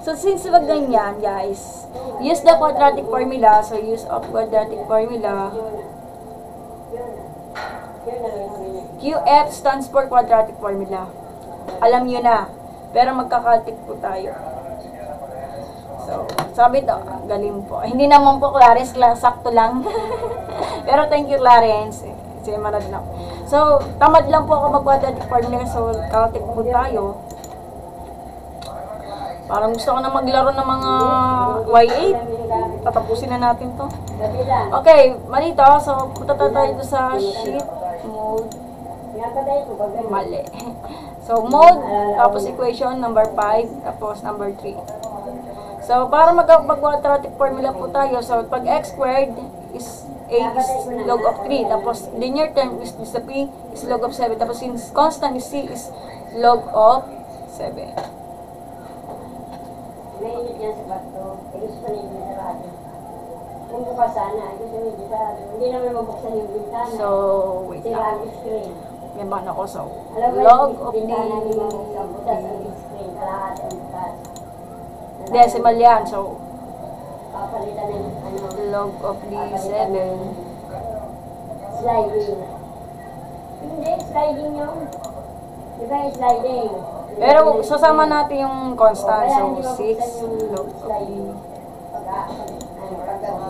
[SPEAKER 2] So, since wag ganyan, guys, use the quadratic formula. So, use of quadratic formula. QF stands for quadratic formula. Alam nyo na. Pero magkakaltik po tayo. So, sabi to, galing po. Hindi naman po, Clarence, sakto lang. Pero thank you, Clarence. Sige, marad na. So, tamad lang po ako mag-quadratic formula. So, kaltik po tayo. Parang gusto ko na maglaro ng mga Y8. Tatapusin na natin to. Okay, malito. So, punta tayo sa sheet mode. Mali. So, mode, tapos equation, number 5, tapos number 3. So, para mag-quadratic formula po tayo, so, pag x squared is a is log of 3, tapos linear term is the p is log of 7, tapos since constant is c is log of 7.
[SPEAKER 1] Mainit yan sa bato. Gusto pa nila sa radyo. Kung bukas sana, gusto nila sa radyo. Hindi naman mabuksan yung bintana.
[SPEAKER 2] So, wait
[SPEAKER 1] Sira
[SPEAKER 2] lang.
[SPEAKER 1] ang screen.
[SPEAKER 2] May ba ako? So,
[SPEAKER 1] Alam mo,
[SPEAKER 2] log of
[SPEAKER 1] bintana ni mabuksan. Bukas ang
[SPEAKER 2] the
[SPEAKER 1] screen. Kalahat ang bukas.
[SPEAKER 2] decimal yan. So,
[SPEAKER 1] Papalitan ng ano.
[SPEAKER 2] log of the 7.
[SPEAKER 1] Sliding. Hindi, sliding yun. Di ba yung sliding?
[SPEAKER 2] Pero, sasama natin yung constant.
[SPEAKER 1] Kaya
[SPEAKER 2] So,
[SPEAKER 1] hindi
[SPEAKER 2] 6
[SPEAKER 1] mabuksan yung
[SPEAKER 2] log of the...
[SPEAKER 1] sliding. Paggabi.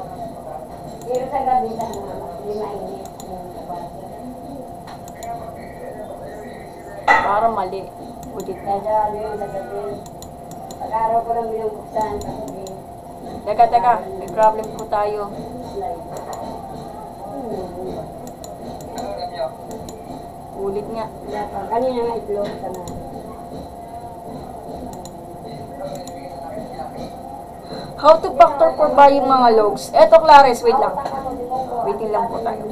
[SPEAKER 1] Pero sa gabi sana, hindi mainit.
[SPEAKER 2] Para mali. Ulit.
[SPEAKER 1] Kaya ano yung sa gabi. Pag-araw ko lang binubuksan.
[SPEAKER 2] Teka. May problem po tayo. Ulit nga.
[SPEAKER 1] Kanina nga itlog ka na.
[SPEAKER 2] How to factor for ba yung mga logs? Eto, Clarice, wait lang. Waiting lang po tayo.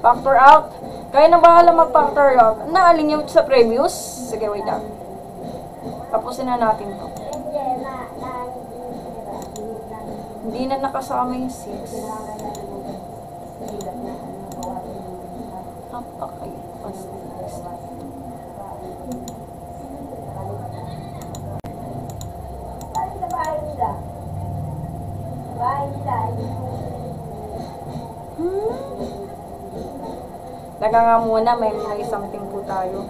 [SPEAKER 2] Factor out. Kaya na bahala mag-factor out. Naalin yung sa previous? Sige, wait lang. Tapusin na natin to. Hindi na nakasama yung 6. Napakayo. Laga nga muna, may something po tayo.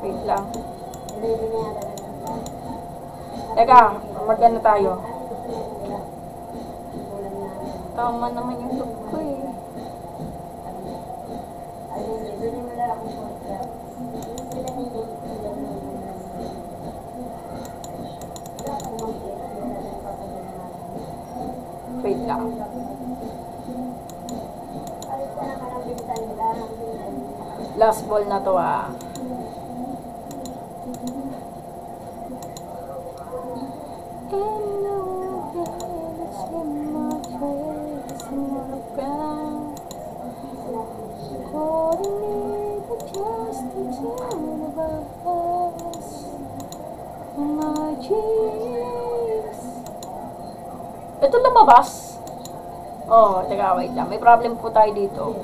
[SPEAKER 2] Wait lang. Teka, mag-ano tayo? Tama naman yung look ko eh. Wait lang. Last ball na to ah. Ito lumabas. Oh, teka, wait lang. May problem po tayo dito.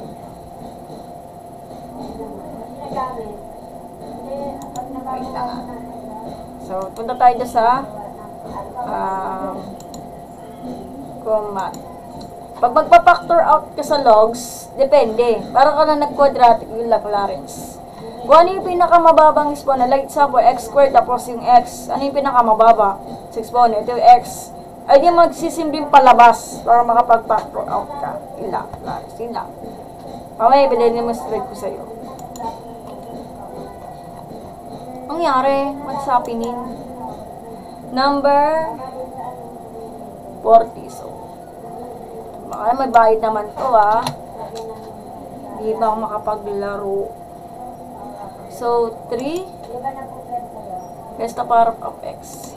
[SPEAKER 2] Wait lang. So, punta tayo dyan sa comma. Pag magpa-factor out ka sa logs, depende. Parang ka na nag-quadratic yung Lagrange. Kung ano yung pinakamababang exponent, like example, x squared tapos yung x, ano yung pinakamababa sa exponent? Ito yung x. Ay di magsisimpleng palabas para makapag-factor out ka. Ilang, ilang. Mamaya, i-demonstrate ko sa'yo. Ang nangyari, what's happening? Number 40. So, baka may bayad naman to ah. Hindi ba ako makapaglaro? So, 3 is the power of x.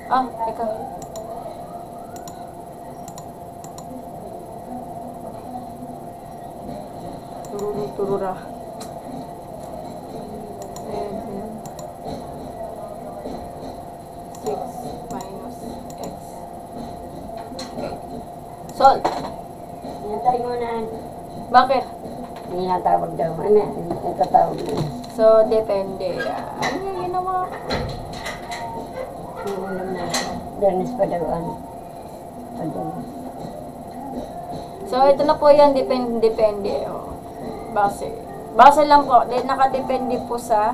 [SPEAKER 2] Ah, teka. Turura. 6 minus x. Okay. Solve.
[SPEAKER 1] Hinatay mo na.
[SPEAKER 2] Bakit?
[SPEAKER 1] Hinatawag daw. Ano yan? Hinatawag mo.
[SPEAKER 2] So, depende. Ano yung ginawa ko?
[SPEAKER 1] Ulam na. Dernis pa daw.
[SPEAKER 2] So, ito na po yan. Depende. Oh. Base. Base lang po. Nakadepende po sa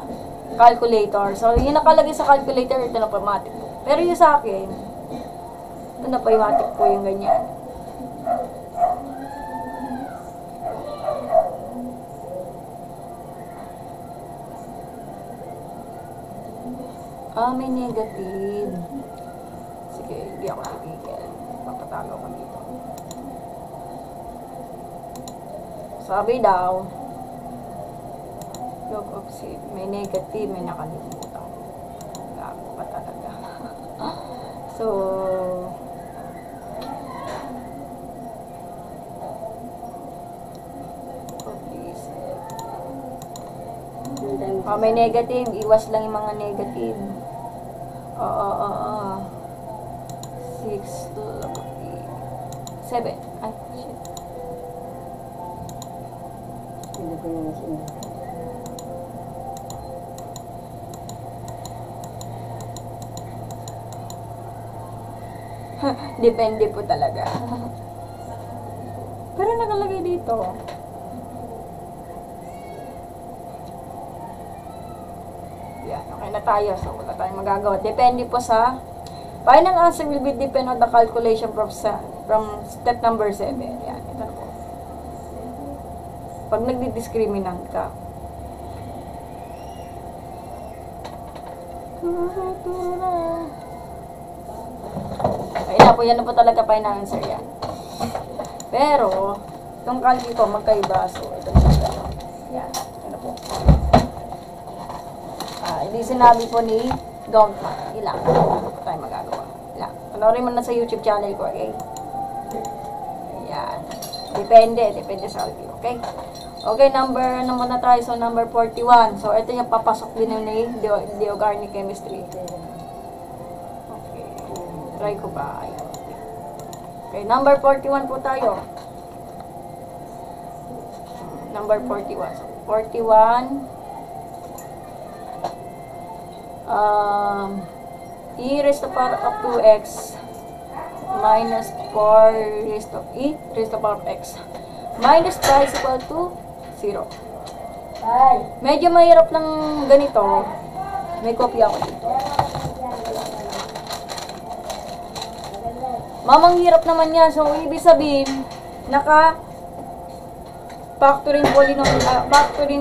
[SPEAKER 2] calculator. So, yung nakalagay sa calculator, ito na po, matik po. Pero yung sa akin, ito na po, matik po yung ganyan. Ah, may negative. Sige, hindi ako titigil. Papatalo ko dito. Sabi daw, log of C, may negative, may nakalimutan. Gago pa talaga. So, may negative, iwas lang yung mga negative. Oo. 6, 7. Ay, shit.
[SPEAKER 1] Hindi ko yung machine.
[SPEAKER 2] Depende po talaga. Pero nakalagay dito. Yan, okay na tayo. So, wala tayong magagawa. Depende po sa final answer will be depend on the calculation from step number 7. Yan, ito na po. Pag nagdi-discriminant ka. Ayun na po, yan na po talaga final answer yan. Pero, itong calci ko, magkaiba. So, ito na po. Yan, ito na po. Hindi sinabi po ni don't na. Ilang. Ano po tayo magagawa? Ilang. Panoorin mo na sa YouTube channel ko, okay? Ayan. Depende sa audio, okay? Okay, ano muna tayo? So, number 41. So, ito yung papasok din ni Organic Chemistry. Okay. Try ko ba? Ayan. Okay, number 41 po tayo. Number 41. So, 41. E raised to the power of 2x minus 4 raised to e raised to the power of x minus pi is equal to 0. Medyo mahirap lang ganito. May kopya ako dito. Mamang hirap naman yan. So, ibig sabihin, factoring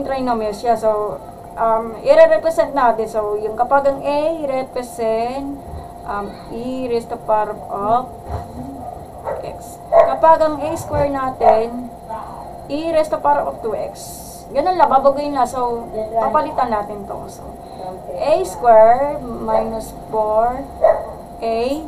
[SPEAKER 2] trinomial siya. So, i-represent natin. So, yung kapag ang A, i-represent e raised to the power of x. Kapag ang a square natin, e raised to the power of 2x. Ganun lang, babaguhin na. So, papalitan natin to. So, a square minus 4a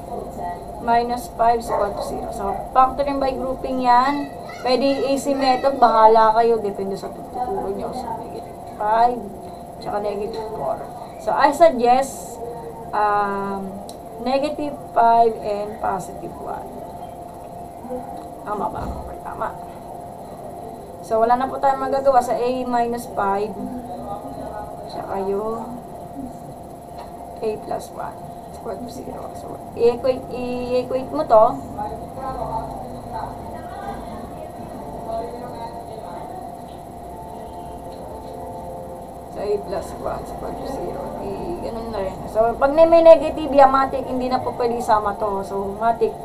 [SPEAKER 2] minus 5 is equal to 0. So, factoring by grouping yan. Pwede AC method, bahala kayo. Depende sa tuturo nyo. So, negative 5, tsaka negative 4. So, I suggest negative 5 and positive 1. Tama ba? Okay, tama. So, wala na po tayong magagawa sa a minus 5. Tsaka yung a plus 1. Equal to 0. So, i-equate mo to. So, a plus 1 is equal to 0. Ganun na rin. So, pag may negative, matic, hindi na po pwede isama to. So, matic,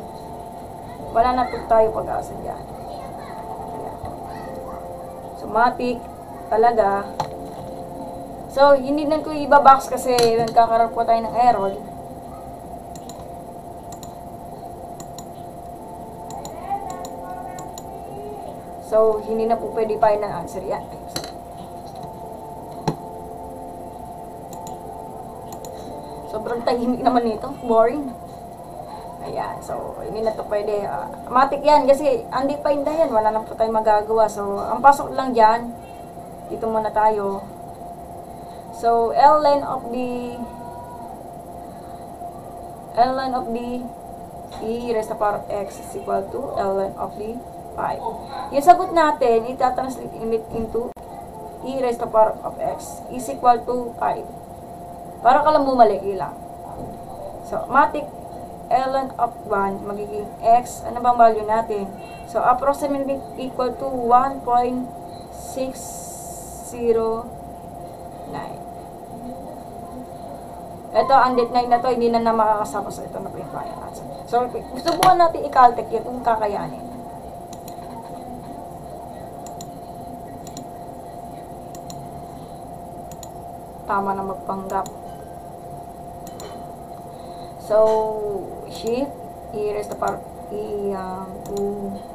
[SPEAKER 2] wala na po tayo pag-asa dyan. Ayan. So, matic, talaga. So, hindi na ko ibabox kasi nagkakaroon po tayo ng error. So, hindi na po pwede final answer yan. Sobrang tahimik naman nito. Boring. Ayan. So, hindi na to pwede. Matik yan kasi undefined na yan. Wala na po tayong magagawa. So, ang pasok lang dyan, dito muna tayo. So, ln of the e raised to the power of x is equal to ln of the 5. Yung sagot natin, itatranslate into e raised to the power of x is equal to 5. Para ka lang bumalik, ilang. So, matic ln of 1, magiging x. Ano bang value natin? So, approximately equal to 1.609. Ito, undefined na to, hindi na makakasama. So, ito na po yung final answer. So, subukan natin i-calculate yun kung kakayanin. Tama na magpanggap. So, shift e raised to the power e 2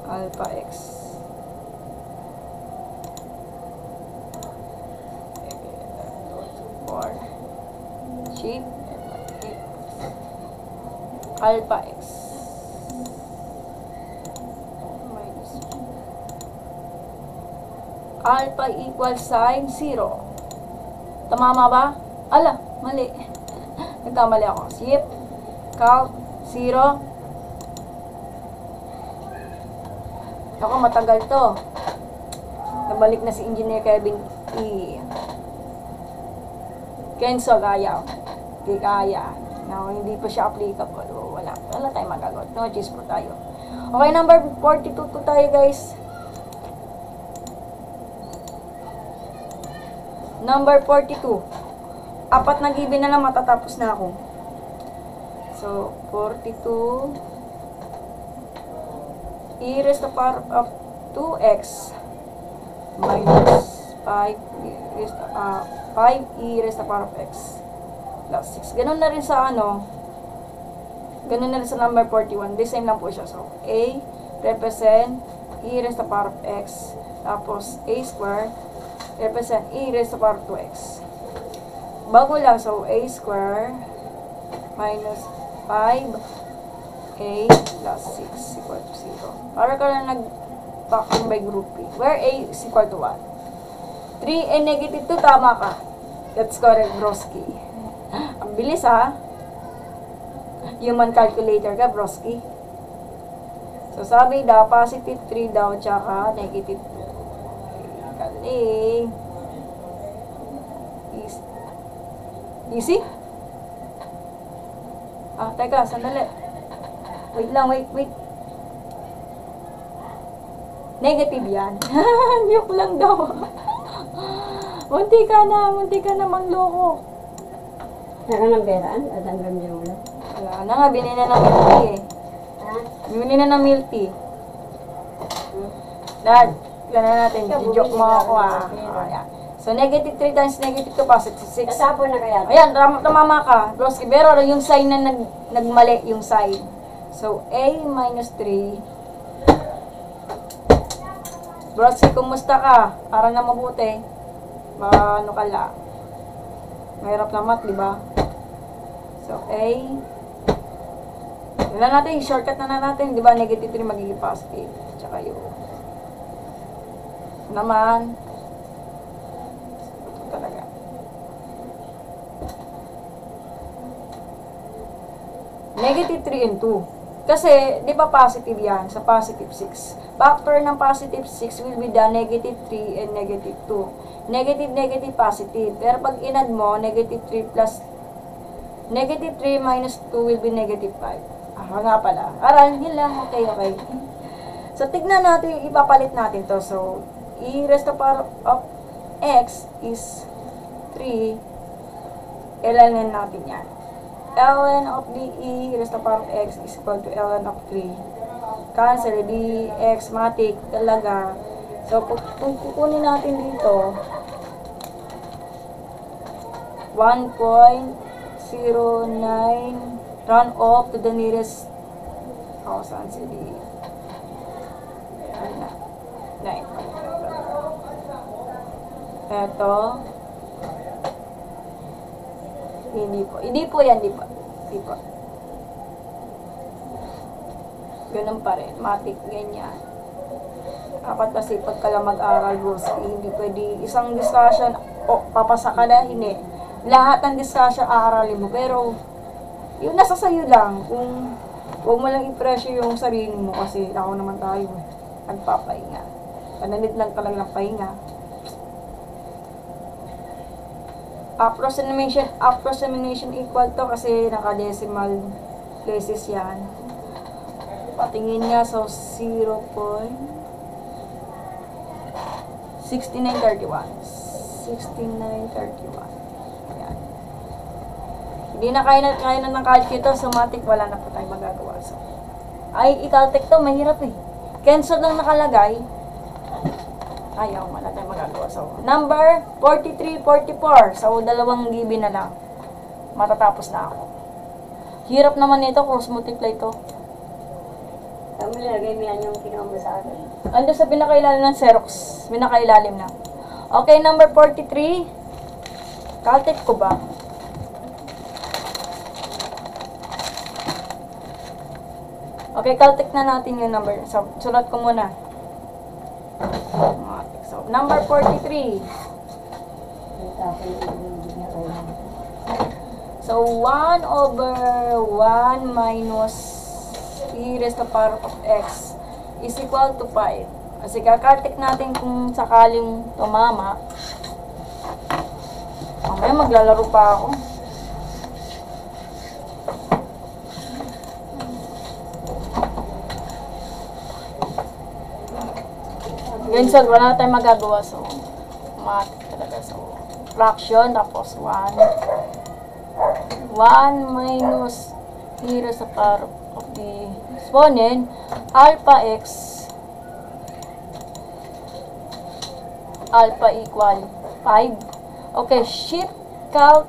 [SPEAKER 2] alpha x. Or shift alpha x minus alpha equals sign 0. Tamama ba? Ala, mali. Nagkamali ako. Shift, calc, 0. Ako, matagal to. Nabalik na si Engineer Kevin E. Kenzo, kaya. Hindi kaya. No, hindi pa siya applicable. Wala tayong magagawa. No, choose po tayo. Okay, number 42 to tayo, guys. Number 42. Apat na given na lang, matatapos na ako. So, 42 e raised to the power of 2x minus 5 e raised to the power of x plus 6. Ganun na rin sa ganun na rin sa number 41. The same lang po siya. So, a represent e raised to the power of x, tapos a square represent e raised to the power of 2x. Bago lang, so a square minus 5a plus 6 equal to 0. Para ka na nag-factor by grouping. Where a is equal to 1. 3 and negative 2, tama ka. That's correct, broski. Ang bilis ha. Human calculator ka, broski. So, sabi daw, positive 3 daw, tsaka negative 2. Galing. Easy? Teka, sandali. Wait lang, wait. Negative yan. Joke lang daw. Munti ka na mangloko.
[SPEAKER 1] Nakanamberaan? At hanggang yung ulo?
[SPEAKER 2] Wala na nga, binili na ng milk tea eh.
[SPEAKER 1] Ha?
[SPEAKER 2] Bibili na ng milk tea. Dad, gano'n natin. Joke mo ako Ayan. So, negative 3 times negative 2, positive 6.
[SPEAKER 1] Kasapon na kaya?
[SPEAKER 2] Ayan, tamama ka. Broski, pero yung sign na nagmali yung sign. So, A minus 3. Broski, kumusta ka? Para na mabuti. Ano ka lang. Mahirap na math, di ba? So, A. Yun na natin, shortcut na natin. Di ba, negative 3 magiging positive. Tsaka yun. Naman. Ito talaga. Negative 3 and 2. Kasi, di ba positive yan? Sa positive 6. Factor ng positive 6 will be the negative 3 and negative 2. Negative, positive. Pero pag inad mo, negative 3 plus negative 3 minus 2 will be negative 5. Nga pala. Aral, yun lang. Okay. So, tignan natin, ipapalit natin to. So, e raised to the power of x is 3. Ln natin yan. Ln of the e raised to the power of x is equal to ln of 3. Cancel, di x matik talaga. So, kung kukunin natin dito, 1.09 round off to the nearest saan si di 9. Eto, hindi po yan. Ganun pa rin, matik, ganyan. Dapat kasi pagka lang mag-aral, hindi pwede isang discussion, papasa ka na, hindi. Lahat ng discussion, aaralin mo. Pero, yun nasa sayo lang. Kung huwag mo lang i-pressure yung sarili mo, kasi ako naman tayo, nagpapahinga. Pananit lang talaga ng pahinga. Approximation equal to kasi naka-decimal places yan. Patingin nga, so 0.6931. Ayan. Hindi na kaya na ng calculator, so matik, wala na po tayo magagawa. So, i-calculate to, mahirap eh. Cancel lang nakalagay. Ayaw, wala tayong magagawa. So, number 43, 44. So, 2 GB na lang. Matatapos na ako. Hirap naman nito, cross multiply to.
[SPEAKER 1] Tama nilagay mo yan yung kinuha mo sa akin.
[SPEAKER 2] Ando sa pinakailalim ng Xerox. Pinakailalim na. Okay, number 43. Caltech ko ba? Okay, caltech na natin yung number. So, sulat ko muna. So, number 43. So, 1 over 1 minus e raised to the power of x is equal to 5. Kasi kakaltik natin kung sakaling tumama. Mamaya maglalaro pa ako. Ganyan, so wala na tayong magagawa. So, math talaga. So, fraction, tapos 1 minus e raised to the power of the exponent, alpha x, alpha equal 5. Okay, shift calc.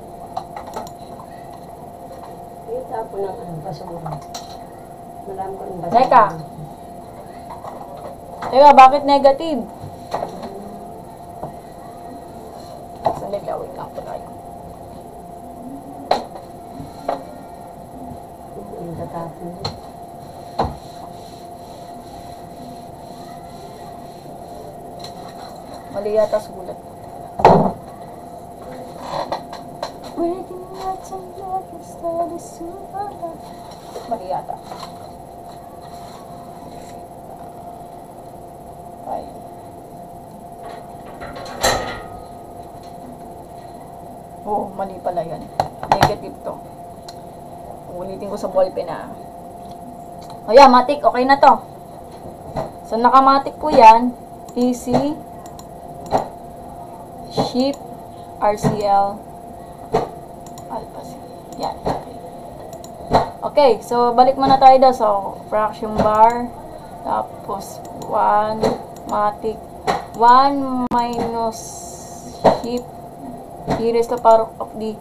[SPEAKER 1] Kita po ng basura. Malam ko ng basura.
[SPEAKER 2] Teka, bakit negative? Sandali, wait lang po tayo.
[SPEAKER 1] tatapon.
[SPEAKER 2] Mali yata sulat. Waiting at some like a steady super. Mali yata. Ay. Oh, mali pala yan. Negative to. Ulitin ko sa ballpen na. O yan, matik. Okay na to. So, nakamatik ko yan. Easy. Sheep. RCL. Alpha C. Yan. Okay. So, balik muna tayo daw. So, fraction bar. Tapos, 1. Matik. 1 minus sheep. E raised to the power of D.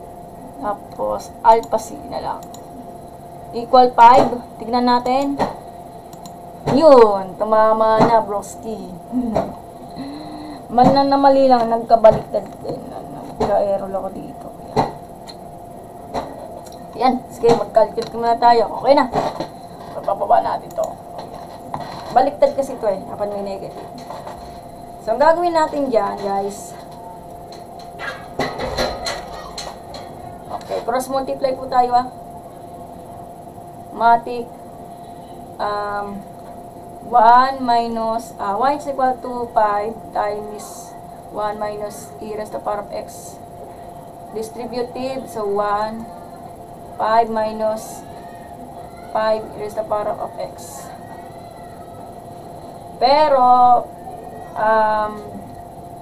[SPEAKER 2] Tapos, alpha C na lang. Equal 5. Tignan natin. Yun. Tumama na, broski. Man na mali lang. Nagkabaliktad din. Nagka-error ako dito. Yan. Sige, mag-calculate muna tayo. Okay na. Papababa natin to. Baliktad kasi ito eh. Kapag may negative. So, ang gagawin natin dyan, guys. Okay, cross multiply po tayo Matik 1 minus 1 is equal to 5 times 1 minus e raised to the power of x. Distributive, so 1 5 minus 5 e raised to the power of x. Pero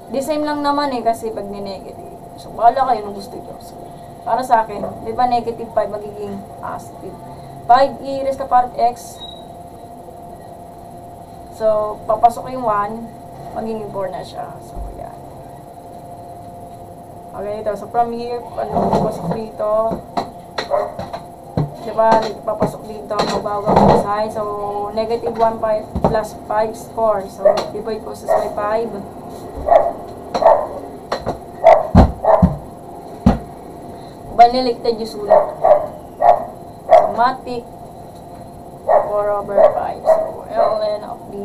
[SPEAKER 2] the same lang naman eh kasi pag ni-negative. So, bahala kayo nung gusto nyo. So, para sa akin, di ba negative 5 magiging positive. 5 e raised to the power of x. So, papasok yung 1, magiging 4 na siya. So, yan. Okay, ito. So, from here, papasok dito. Di ba, papasok dito, magbago ang sign. So, negative 1 plus 5 is 4. So, divide ko sa 5. Baniligtad yung sulat. So, matik 4 over 5. So, ln of d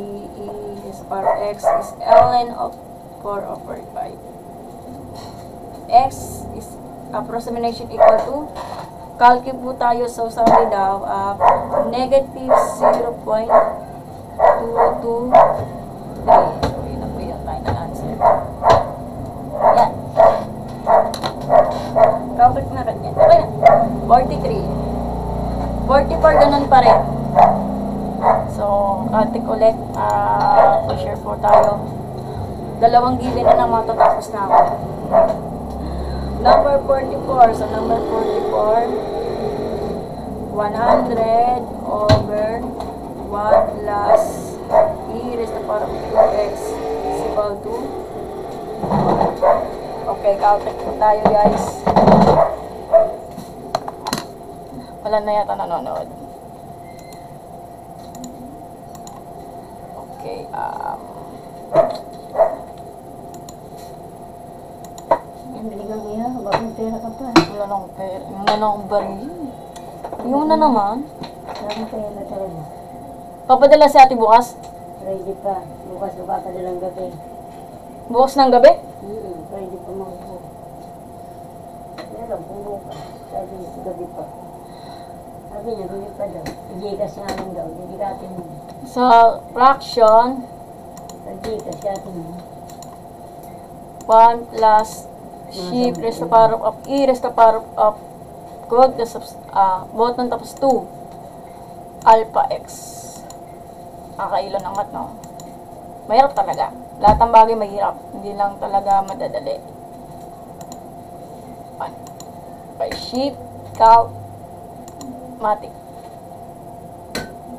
[SPEAKER 2] is power x is ln of 4 over 5. X is approximation equal to, calculate po tayo. So, sabi daw, negative 0.223. So, yun na po yung final answer. Yan. Calculate na kanyan. Okay na. 43. 44, ganun pa rin. So, calculate ulit. Share po tayo. Dalawang given na lang matatapos na ako. Number 44. So, number 44. 100 over 1 plus e raised to the power of x is equal to. Okay, calculate po tayo, guys. Wala na yata nanonood. Okay,
[SPEAKER 1] Bili kang iya, bakit pera ka pa?
[SPEAKER 2] wala nang pera. Yung na nang baril. Yung na naman.
[SPEAKER 1] Bakit pera talaga?
[SPEAKER 2] Papadala si ate bukas.
[SPEAKER 1] Ready pa. Bukas ka pa padalang gabi.
[SPEAKER 2] Bukas ng gabi.
[SPEAKER 1] Ready pa mga po. Meron kung bukas. Sabi niya, gabi pa. Sabi niya, gabi pa daw. Ijikas namin daw. Ijikatin mo.
[SPEAKER 2] Sa fraction,
[SPEAKER 1] Ijikas natin mo.
[SPEAKER 2] 1 plus sheep raised to the power of e raised to the power of quote the button tapos 2 alpha x. Kakailan ang mat, no? Mahirap talaga. Lahat ng bagay mahirap. Hindi lang talaga madadali. 1 by sheep cow matik.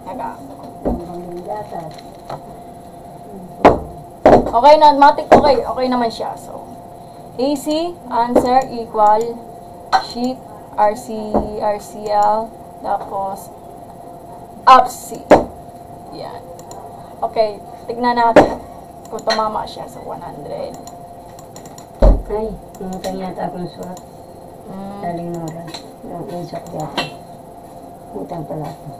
[SPEAKER 2] Naga. Okay na, matik okay. Okay naman siya. So, AC, answer equal sheep, RCL, tapos UPC. Yan. Okay, tignan natin kung tumama siya sa 100.
[SPEAKER 1] Ay, nangutang yata akong surat. Daling Nora. Yung pinsak yata. Utang pala ito.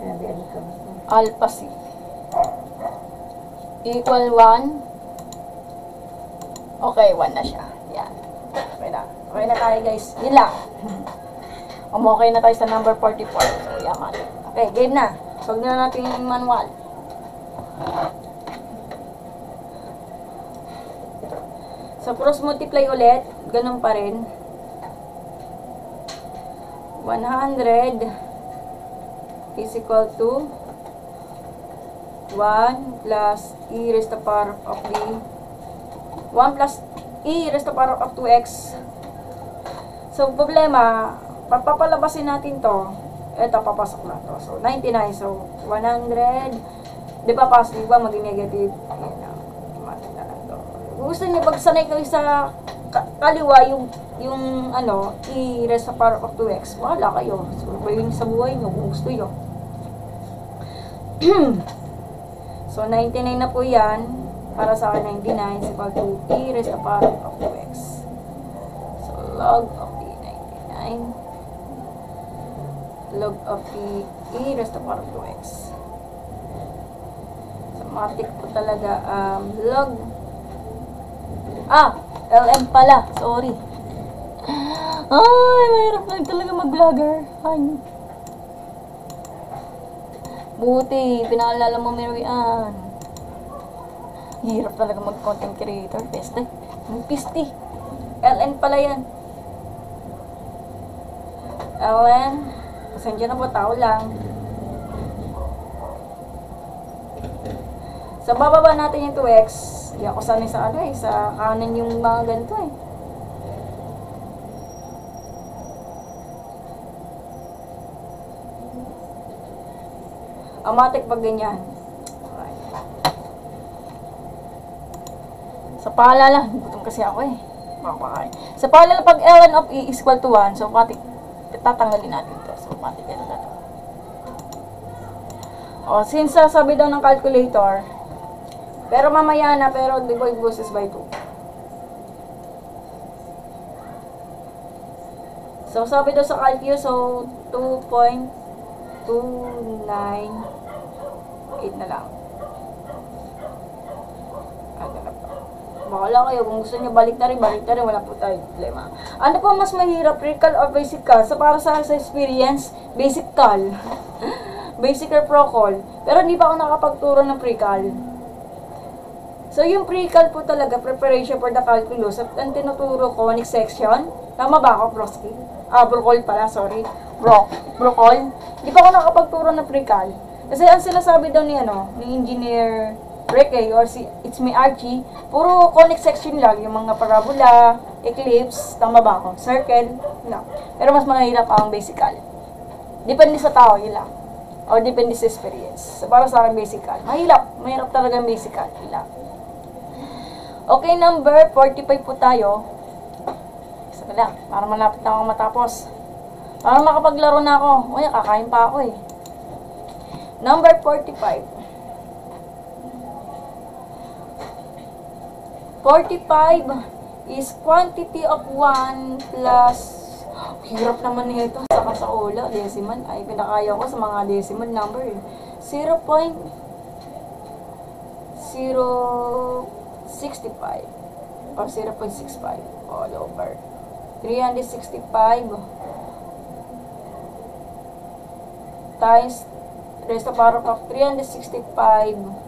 [SPEAKER 1] Sabi, ano ka ba?
[SPEAKER 2] Alpha C equal 1. Okay, 1 na siya. Yan. Okay na. Okay na tayo, guys. Yun lang. Okay na tayo sa number 44. So, yaman. Okay, game na. Solve na natin yung manual. So, cross multiply ulit. Ganun pa rin. 100 is equal to 1 plus e raised to the power of the 1 plus e raised to the power of 2x. So, problema, papapalabasin natin to. Ito, papasok na to. So, 99. So, 100. Di ba, positive ba? Maging negative. Ayan na. Matin na lang to. Kung gusto niyo, pagsanay kayo sa kaliwa, yung ano, e raised to the power of 2x. Wala kayo. So, yun sa buhay niyo kung gusto nyo. So, 99 na po yan. Para sa akin, 99 is equal to e raised to the power of 2x. So, log of the 99. Log of the e raised to the power of 2x. So, matik po talaga. Log. LM pala. Sorry. Ay, mahirap lang talaga mag-vlogger. Ay. Buti, pinaalala mo, Marian. Hirap talaga mag-content creator. Peste. Pisti. LN pala yan. LN. Pasensya na po, tao lang. Sa bababa natin yung 2x. Hindi ako sanay sa ano eh. Sa kanan yung mga ganito eh. Amatik pag ganyan. Sa paalala, gutom kasi ako eh. Makakain. Sa paalala, pag ln of e is equal to 1, so matik, tatanggalin natin ito. So matik, ito na ito. O, since sabi daw ng calculator, pero mamaya na, pero divide versus by 2. So, sabi daw sa calculus, so 2.298 na lang. Bakala kayo, kung gusto nyo balik na rin, wala po tayo problema. Ano pa mas mahirap, pre-cal or basic cal? So, para sa experience, basic cal. Basic or pro-cal. Pero hindi pa ako nakapagturo ng pre-cal. So, yung pre-cal po talaga, preparation for the calculus, at ang tinuturo ko, next section. Tama ba ako, broski? Bro-cal pala, sorry. Bro-cal. Hindi pa ako nakapagturo ng pre-cal. Kasi ang sinasabi daw ni engineer Ricky, or si It's Me Archie, puro conic section lang, yung mga parabola, eclipse, tama ba ako? Circle, no. Pero mas mahirap ang basical. Depende sa tao, yun lang. O depende sa experience. So, para sa akin, basical. Mahirap talaga ang basical, yun lang. Okay, number 45 po tayo. Isa ka lang, para malapit na ako matapos. Para makapaglaro na ako. Uy, kakain pa ako eh. Number 45. 45 is quantity of 1 plus, hirap naman nito, saka sa ola, decimal, ay pinakaya ko sa mga decimal number, 0.065 or 0.65 all over 365 times raised to the power of 365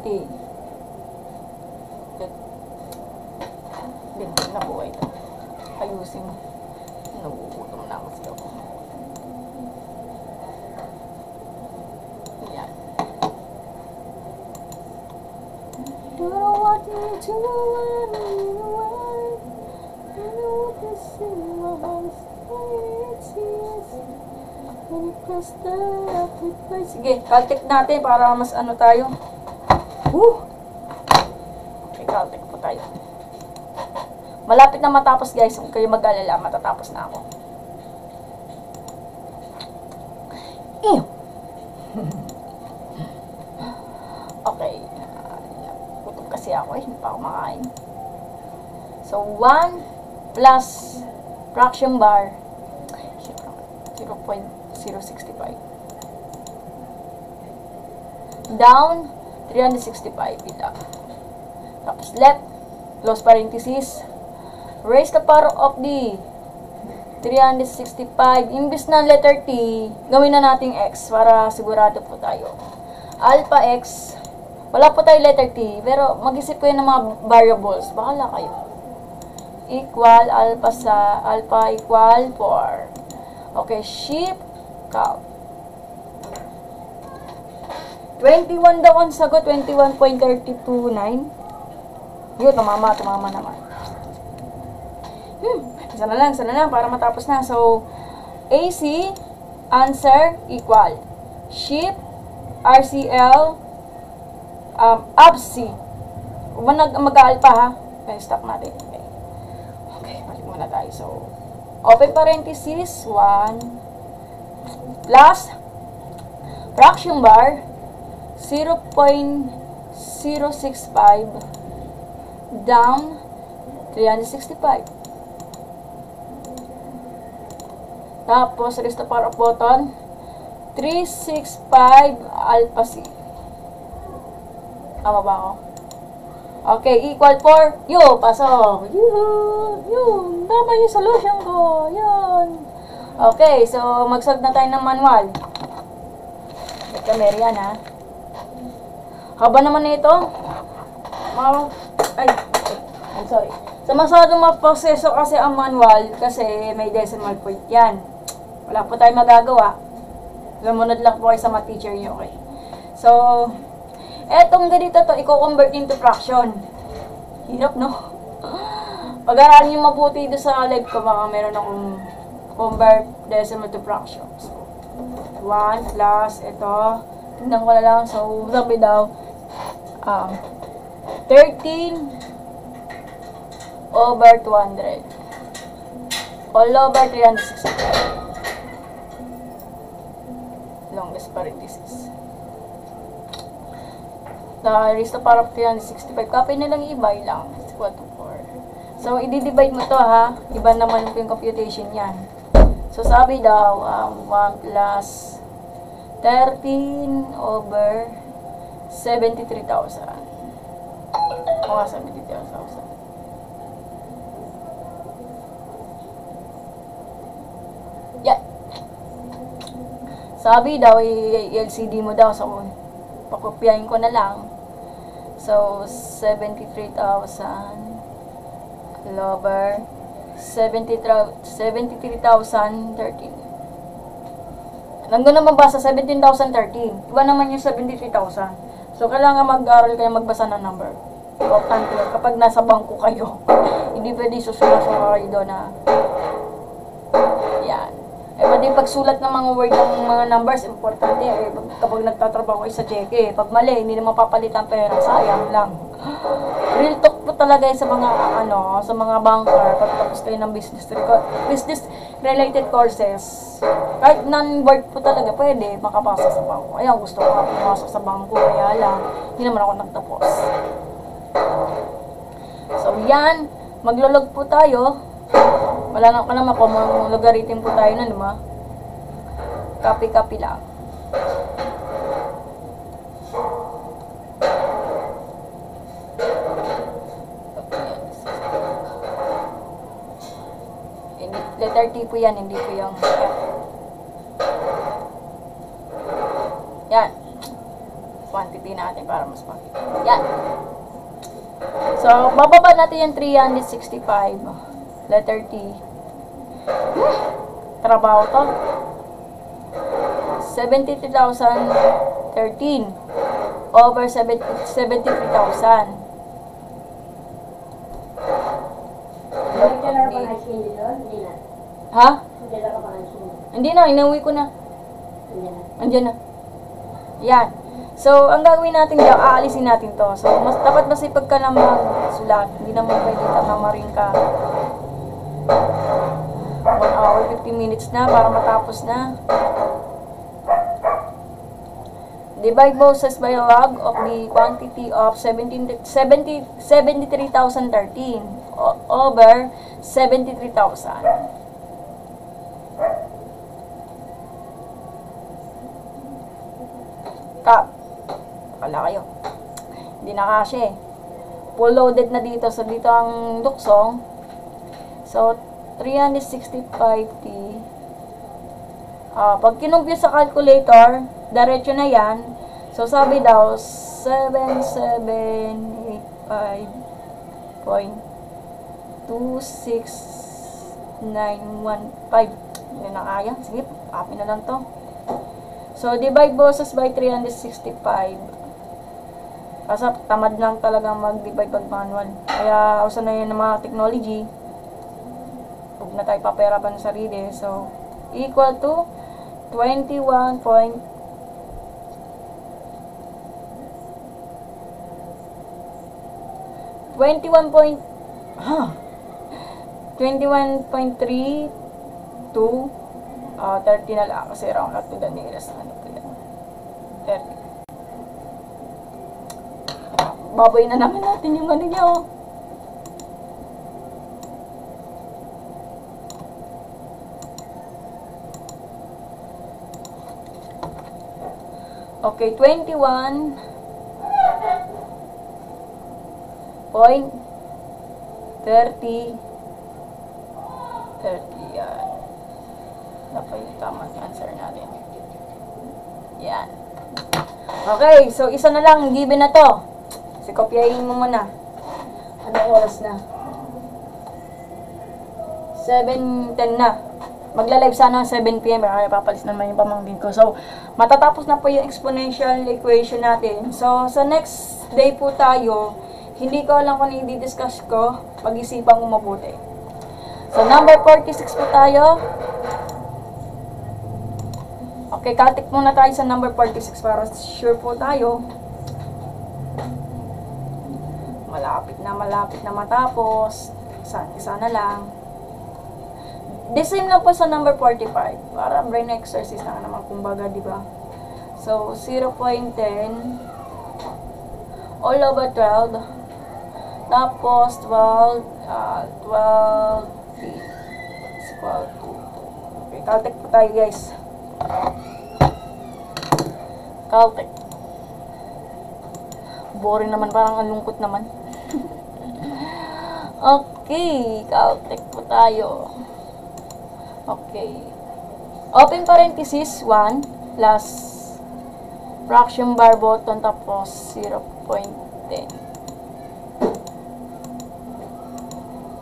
[SPEAKER 2] Hindi na buhay ito. Ayusin mo. Nagugutom na kasi ako. Yan. Do you want me to run away? I know what this in my house. It's yes. When you press the play. Sige, caltech natin para mas ano tayo. Okay, caltech po tayo. Malapit na matapos guys, huwag kayo mag-alala, matatapos na ako. Okay, gutom kasi ako eh. So, 1 plus fraction bar, 0.065. Down, 365. Ila. Tapos left, close parenthesis, raise the power of the 365. Imbis na letter T, gawin na natin X para sigurado po tayo. Alpha X, wala po tayo letter T, pero mag-isip ko yun ng mga variables. Bahala kayo. Equal, alpha equal 4. Okay, shift, count. 21 daw ang sagot, 21.329. Yun, tumama naman. Isa na lang, para matapos na. So, AC, answer, equal. Shift, RCL, ABC. Mag-alpha ha. Okay, stop natin. Okay, balik muna tayo. So, open parenthesis, 1, plus, fraction bar, 0.065, down, 365. Tapos, raise the power of button, 365 alpha C. Tama ba ako? Okay, equal 4. Pasok. Yun. Tama yung solution ko. Yun. Okay, so, magsag na tayo ng manual. Ito, Marian, ha? Haba naman na ito. I'm sorry. Sa masyadong maproseso kasi ang manual, kasi may decimal point yan. Wala po tayong magagawa. Lumunod lang po kayo sa mga teacher nyo, okay? So, etong ganito to, i-convert into fraction. Hirap, no? Pag-aralan nyo mabuti doon sa live ko, baka meron akong convert decimal to fraction. So, 1 plus, ito, tingnan ko na lang. So, sabi daw, 13 over 200. All over 365. Longest parenthesis. Raise the power of 365. Copy na lang, iba lang. It's equal to 4. So, i-divide mo to ha. Iba naman yung computation yan. So, sabi daw, 1 plus 13 over 73,000. O, 73,000. Yan. Sabi daw, i-LCD mo daw. So, pakopyahin ko na lang. So, 73,000 over 73,013. Nandun naman ba sa 17,013? Iba naman yung 73,000. So, kailangan mag-aral kayo magbasa ng number. Importante yun. Kapag nasa bangko kayo, hindi pwede susulat-sulat kayo doon na yan. Pwede pagsulat ng mga word ng mga numbers, importante. Kapag nagtatrabaho kayo sa cheque, pag mali, hindi na mapapalitan pera, sayang lang. Real talk po talaga sa mga, sa mga banker, pag tapos kayo ng business-related courses. Kahit non-word po talaga, pwede makapasa sa bangko. Ayan, gusto ko nga pumasok sa bangko, kaya lang, hindi naman ako nagtapos. So, yan. Maglulog po tayo. Wala na ka naman kung mga logarithm po tayo na, diba? Copy-copy lang. Letter T po yan, hindi po yung F. Yan. Quantity natin para mas makita. Yan. So, bababa natin yung 365. Letter T. Trabaho to. 73,013 over 73,000. Ha? Hindi na, inuwi ko na. Andiyan na. Yan. So, ang gagawin natin dyan, aalisin natin to. So, dapat masipag ka na magsulat. Hindi naman pwede tatamarin ka. 1 hour, 50 minutes na para matapos na. Divide both sides by log of the quantity of 73,013 over 73,000. Kap. Akala kayo. Hindi na kasi. Full loaded na dito. So, dito ang luksong. So, 365T. Pag kinumpute sa calculator, diretso na yan. So, sabi daw, 7785.26915. Hindi na kaya. Sige, copy na lang to. So, divide bosses by 365. Kasi tamad lang talagang mag-divide pag manual. Kaya, usa na yun ng mga technology. Huwag na tayo paperapan sa sarili. So, equal to 21 point 21.3 to 30 na lang kasi round up to the nearest ano po yan 30. Baboy na naman natin yung ano niya oh. Okay, 21.30 yan. Dapat yung tamang answer natin. Yan. Okay, so isa na lang, given na to. Kasi kopyahin mo muna. Anong oras na? 7:10 na. Magla-live sana ng 7 PM, kaya papalis naman yung pamangkin ko. So, matatapos na po yung exponential equation natin. So, sa next day po tayo, hindi ko alam kung ano i-discuss ko, pag-isipan ko mabuti. So, number 46 po tayo. Okay, kaltik muna tayo sa number 46 para sure po tayo. Malapit na matapos. Isa na lang. The same lang po sa number 45. Para brain exercise na naman kumbaga, di ba? So, 0.10 all over 12. Tapos, 12 is equal to. Okay, Caltech po tayo, guys. Caltech. Boring naman, parang ang lungkot naman. Okay, Caltech po tayo. Okay. Open parenthesis, 1 plus fraction bar button tapos 0.10.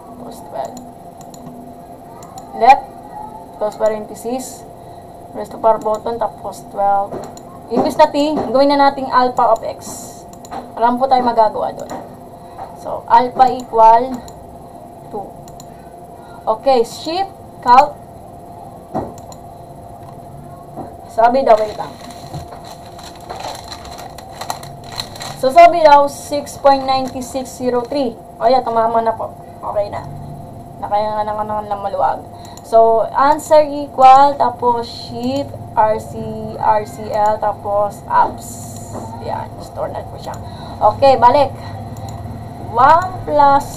[SPEAKER 2] Tapos 12. Left, close parenthesis, rest of bar button tapos 12. Imbis na t, gawin na nating alpha of x. Alam po tayo magagawa doon. So, alpha equal 2. Okay, shift, calc. Sabi daw, wait lang. So, sabi daw, 6.9603. O, yan, tumama na po. Okay na. Nakaya nga naman maluwag. So, answer equal, tapos shift, RCL, tapos apps. Yan, store na po siya. Okay, balik. 1 plus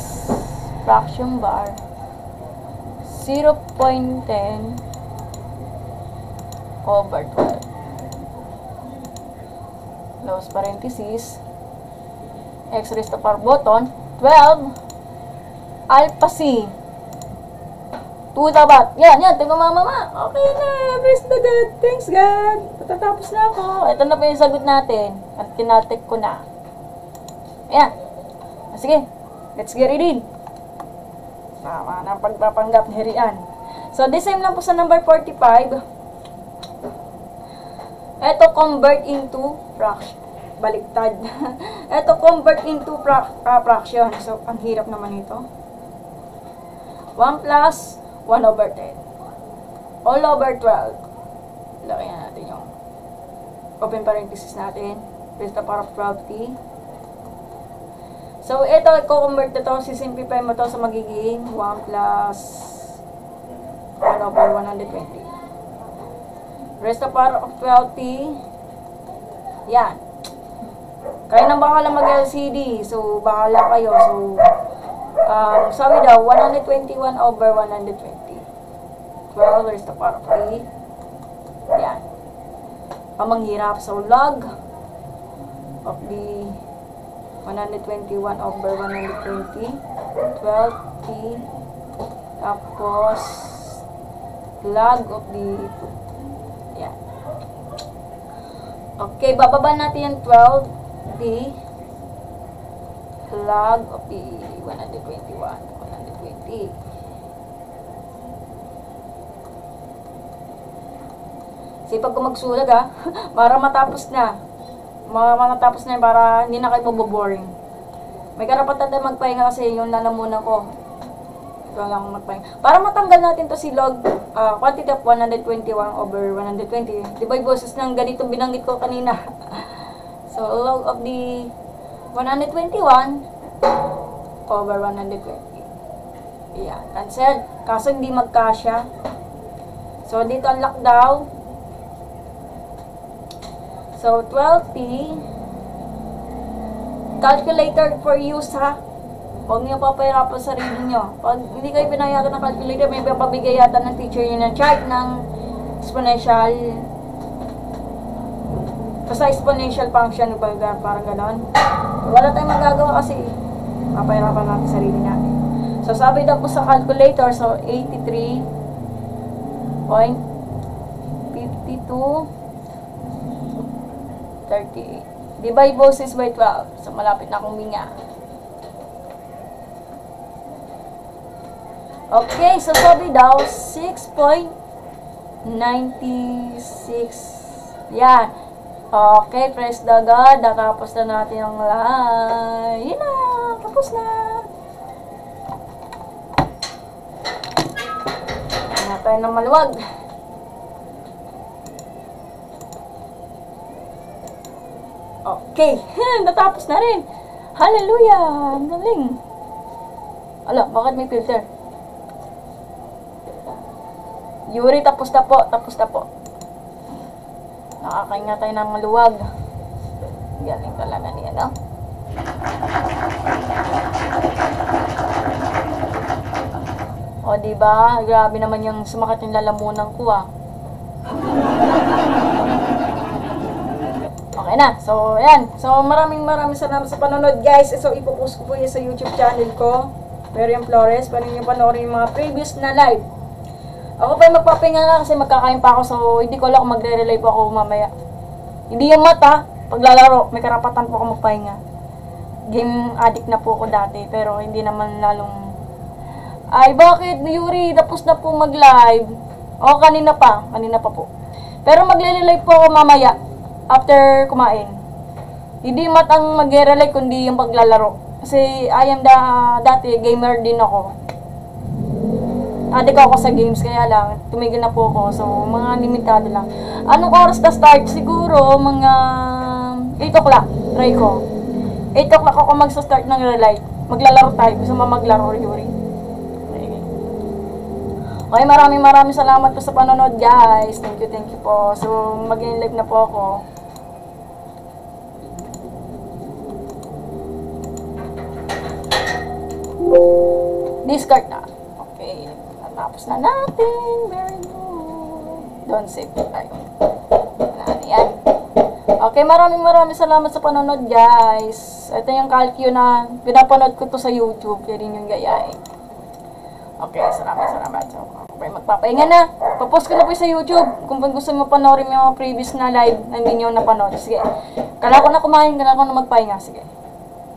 [SPEAKER 2] fraction bar, 0.10 over 12. Close parenthesis. X raised to power button. 12. Alpha C. 2 dapat. Yan. Tingnan mama. Okay na. Praise the God. Thanks God. Patatapos na ako. Ito na po yung sagot natin. At kinaltek ko na. Ayan. Sige. Let's get it in. Tama na pagpapanggap ni Rian. So, the same lang po sa number 45. Ito convert into fraction. Baliktad. Ito convert into fraction. So, ang hirap naman ito. 1 plus 1 over 10. All over 12. Laki na natin yung open parenthesis natin. Raised to the power of 12t. So, ito, i-convert na ito. Sisimplify mo ito sa magiging 1 plus 1 over 120. Raised to the power of 12t Yan. Kaya nang bahala mag-LCD. So, bahala kayo. So, sabi daw, 121 over 120. Well, where's the part of P? Yan. Pamanghirap. So, log of the 121 over 120. 12T. Tapos, log of the 2. Yan. Okay, bababa natin yung 12T. Log of the 121. 120. Sipag ko magsulat ha. Para matapos na. Matapos na para hindi na kayo maboboring. May karapatan tayo magpahinga kasi yung lalamunan ko. Ito lang magpahinga. Para matanggal natin to si log quantity of 121 over 120. Diba yung boses ng ganito binanggit ko kanina. So, log of the 121 over 120. Yan. Cancel. Kaso hindi magkasya. So, dito ang lock daw. So, 12P. Calculator for use, ha? Huwag niyo papahirapan sa sarili niyo. Pag hindi kayo pinayagan ng calculator, may papabigay yata ng teacher niyo ng chart ng exponential. Basta exponential function, parang ganon. Wala tayong magagawa kasi papahirapan natin sa sarili natin. So, sabi daw po sa calculator, so 83.52 38. Divide boses by 12. So, malapit na akong minga. Okay, so sabi daw, 6.96. Yan. Okay, press the God. Natapos na natin ang live. Yan na. Tapos na. Yan na tayo ng maluwag. Okay, natapos na rin. Hallelujah! Ang galing. Ala, bakit may filter? Yuri, tapos na po. Tapos na po. Nakakainga tayo ng maluwag. Galing talaga niya, no? O, diba? Grabe naman yung sumakat yung lalamunan ko, ah. Okay na. So, ayan. So, maraming salamat sa panonood, guys. So, ipopost ko po yun sa YouTube channel ko. Miriam Flores. Pwede nyo panoorin yung mga previous na live. Ako pa yung magpapahinga na kasi magkakain pa ako. So, hindi ko alam kung magre-relay po ako mamaya. Hindi yung mata. Paglalaro, may karapatan po ako magpahinga. Game addict na po ako dati. Pero, hindi naman lalong... Ay, bakit, Yuri? Tapos na po mag-live. O, kanina pa. Kanina pa po. Pero, magre-relay po ako mamaya. After kumain. Hindi matang mag-relay kundi yung paglalaro. Kasi I am dati gamer din ako. Addict ako sa games kaya lang tumigil na po ako. So mga limitado lang. Anong oras na start? Siguro mga 8 o'clock. Try ko. 8 o'clock ako magsa-start ng relay. Maglalaro tayo. Gusto mo maglaro, Yuri? Okay, maraming salamat po sa panonood, guys. Thank you po. So mag-live na po ako. Discard na. Okay. Natapos na natin. Very good. Don't save tayo. Yan. Okay, maraming salamat sa panonood, guys. Ito yung calcio na pinapanood ko to sa YouTube. Kaya rin yung gayain. Okay, salamat. So, okay, magpapahinga na. Papost ko na po sa YouTube. Kung gusto mo panoorin yung mga previous na live na hindi nyo napanood. Sige. Kala ko na kumain, kala ko na magpahinga. Sige.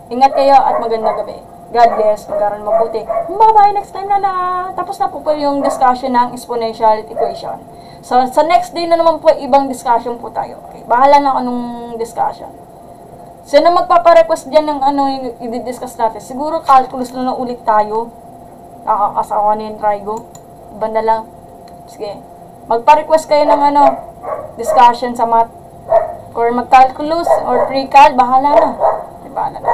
[SPEAKER 2] Ingat kayo at magandang gabi. God bless. Mag-aral mabuti. Bye-bye. Next time na. Tapos na po yung discussion ng exponential equation. So, sa next day na naman po, ibang discussion po tayo. Okay. Bahala lang anong discussion. Sino magpaparequest dyan ng ano yung i-discuss natin? Siguro calculus na ulit tayo. Nakakasawa na yung trigo. Banda lang. Sige. Magpa-request kayo ng ano, discussion sa math. Or mag-calculus or pre-cal. Bahala na. Bahala na.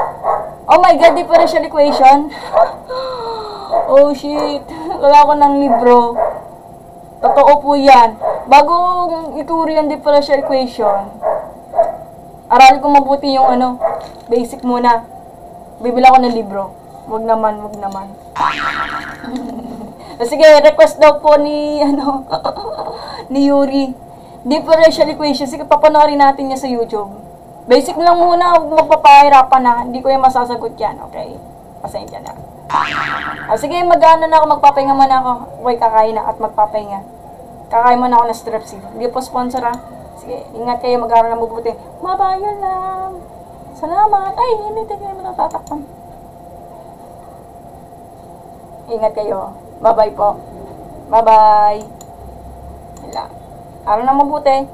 [SPEAKER 2] Oh my God, differential equation. Oh shit. Wala ko ng libro. Totoo po yan. Bago ituro yung differential equation, Aralin ko mabuti yung ano, basic muna. Bibili ako ng libro. Wag naman. Sige, request daw po ni, ni Yuri. Differential equation. Sige, papanoorin natin niya sa YouTube. Basic lang muna, huwag magpapahirapan na. Hindi ko yung masasagot yan, okay? Pasensya na. Sige, mag-ano na ako, magpapahinga muna ako. Okay, kakain na at magpapahinga. Kakain muna ako ng Strepsil. Hindi po sponsor ha. Sige, ingat kayo, mag-aaral na mabuti. Mabayan lang. Salamat. Ay, hindi tayo naman natatakpan. Ingat kayo. Bye-bye po. Bye-bye. Aral na mabuti.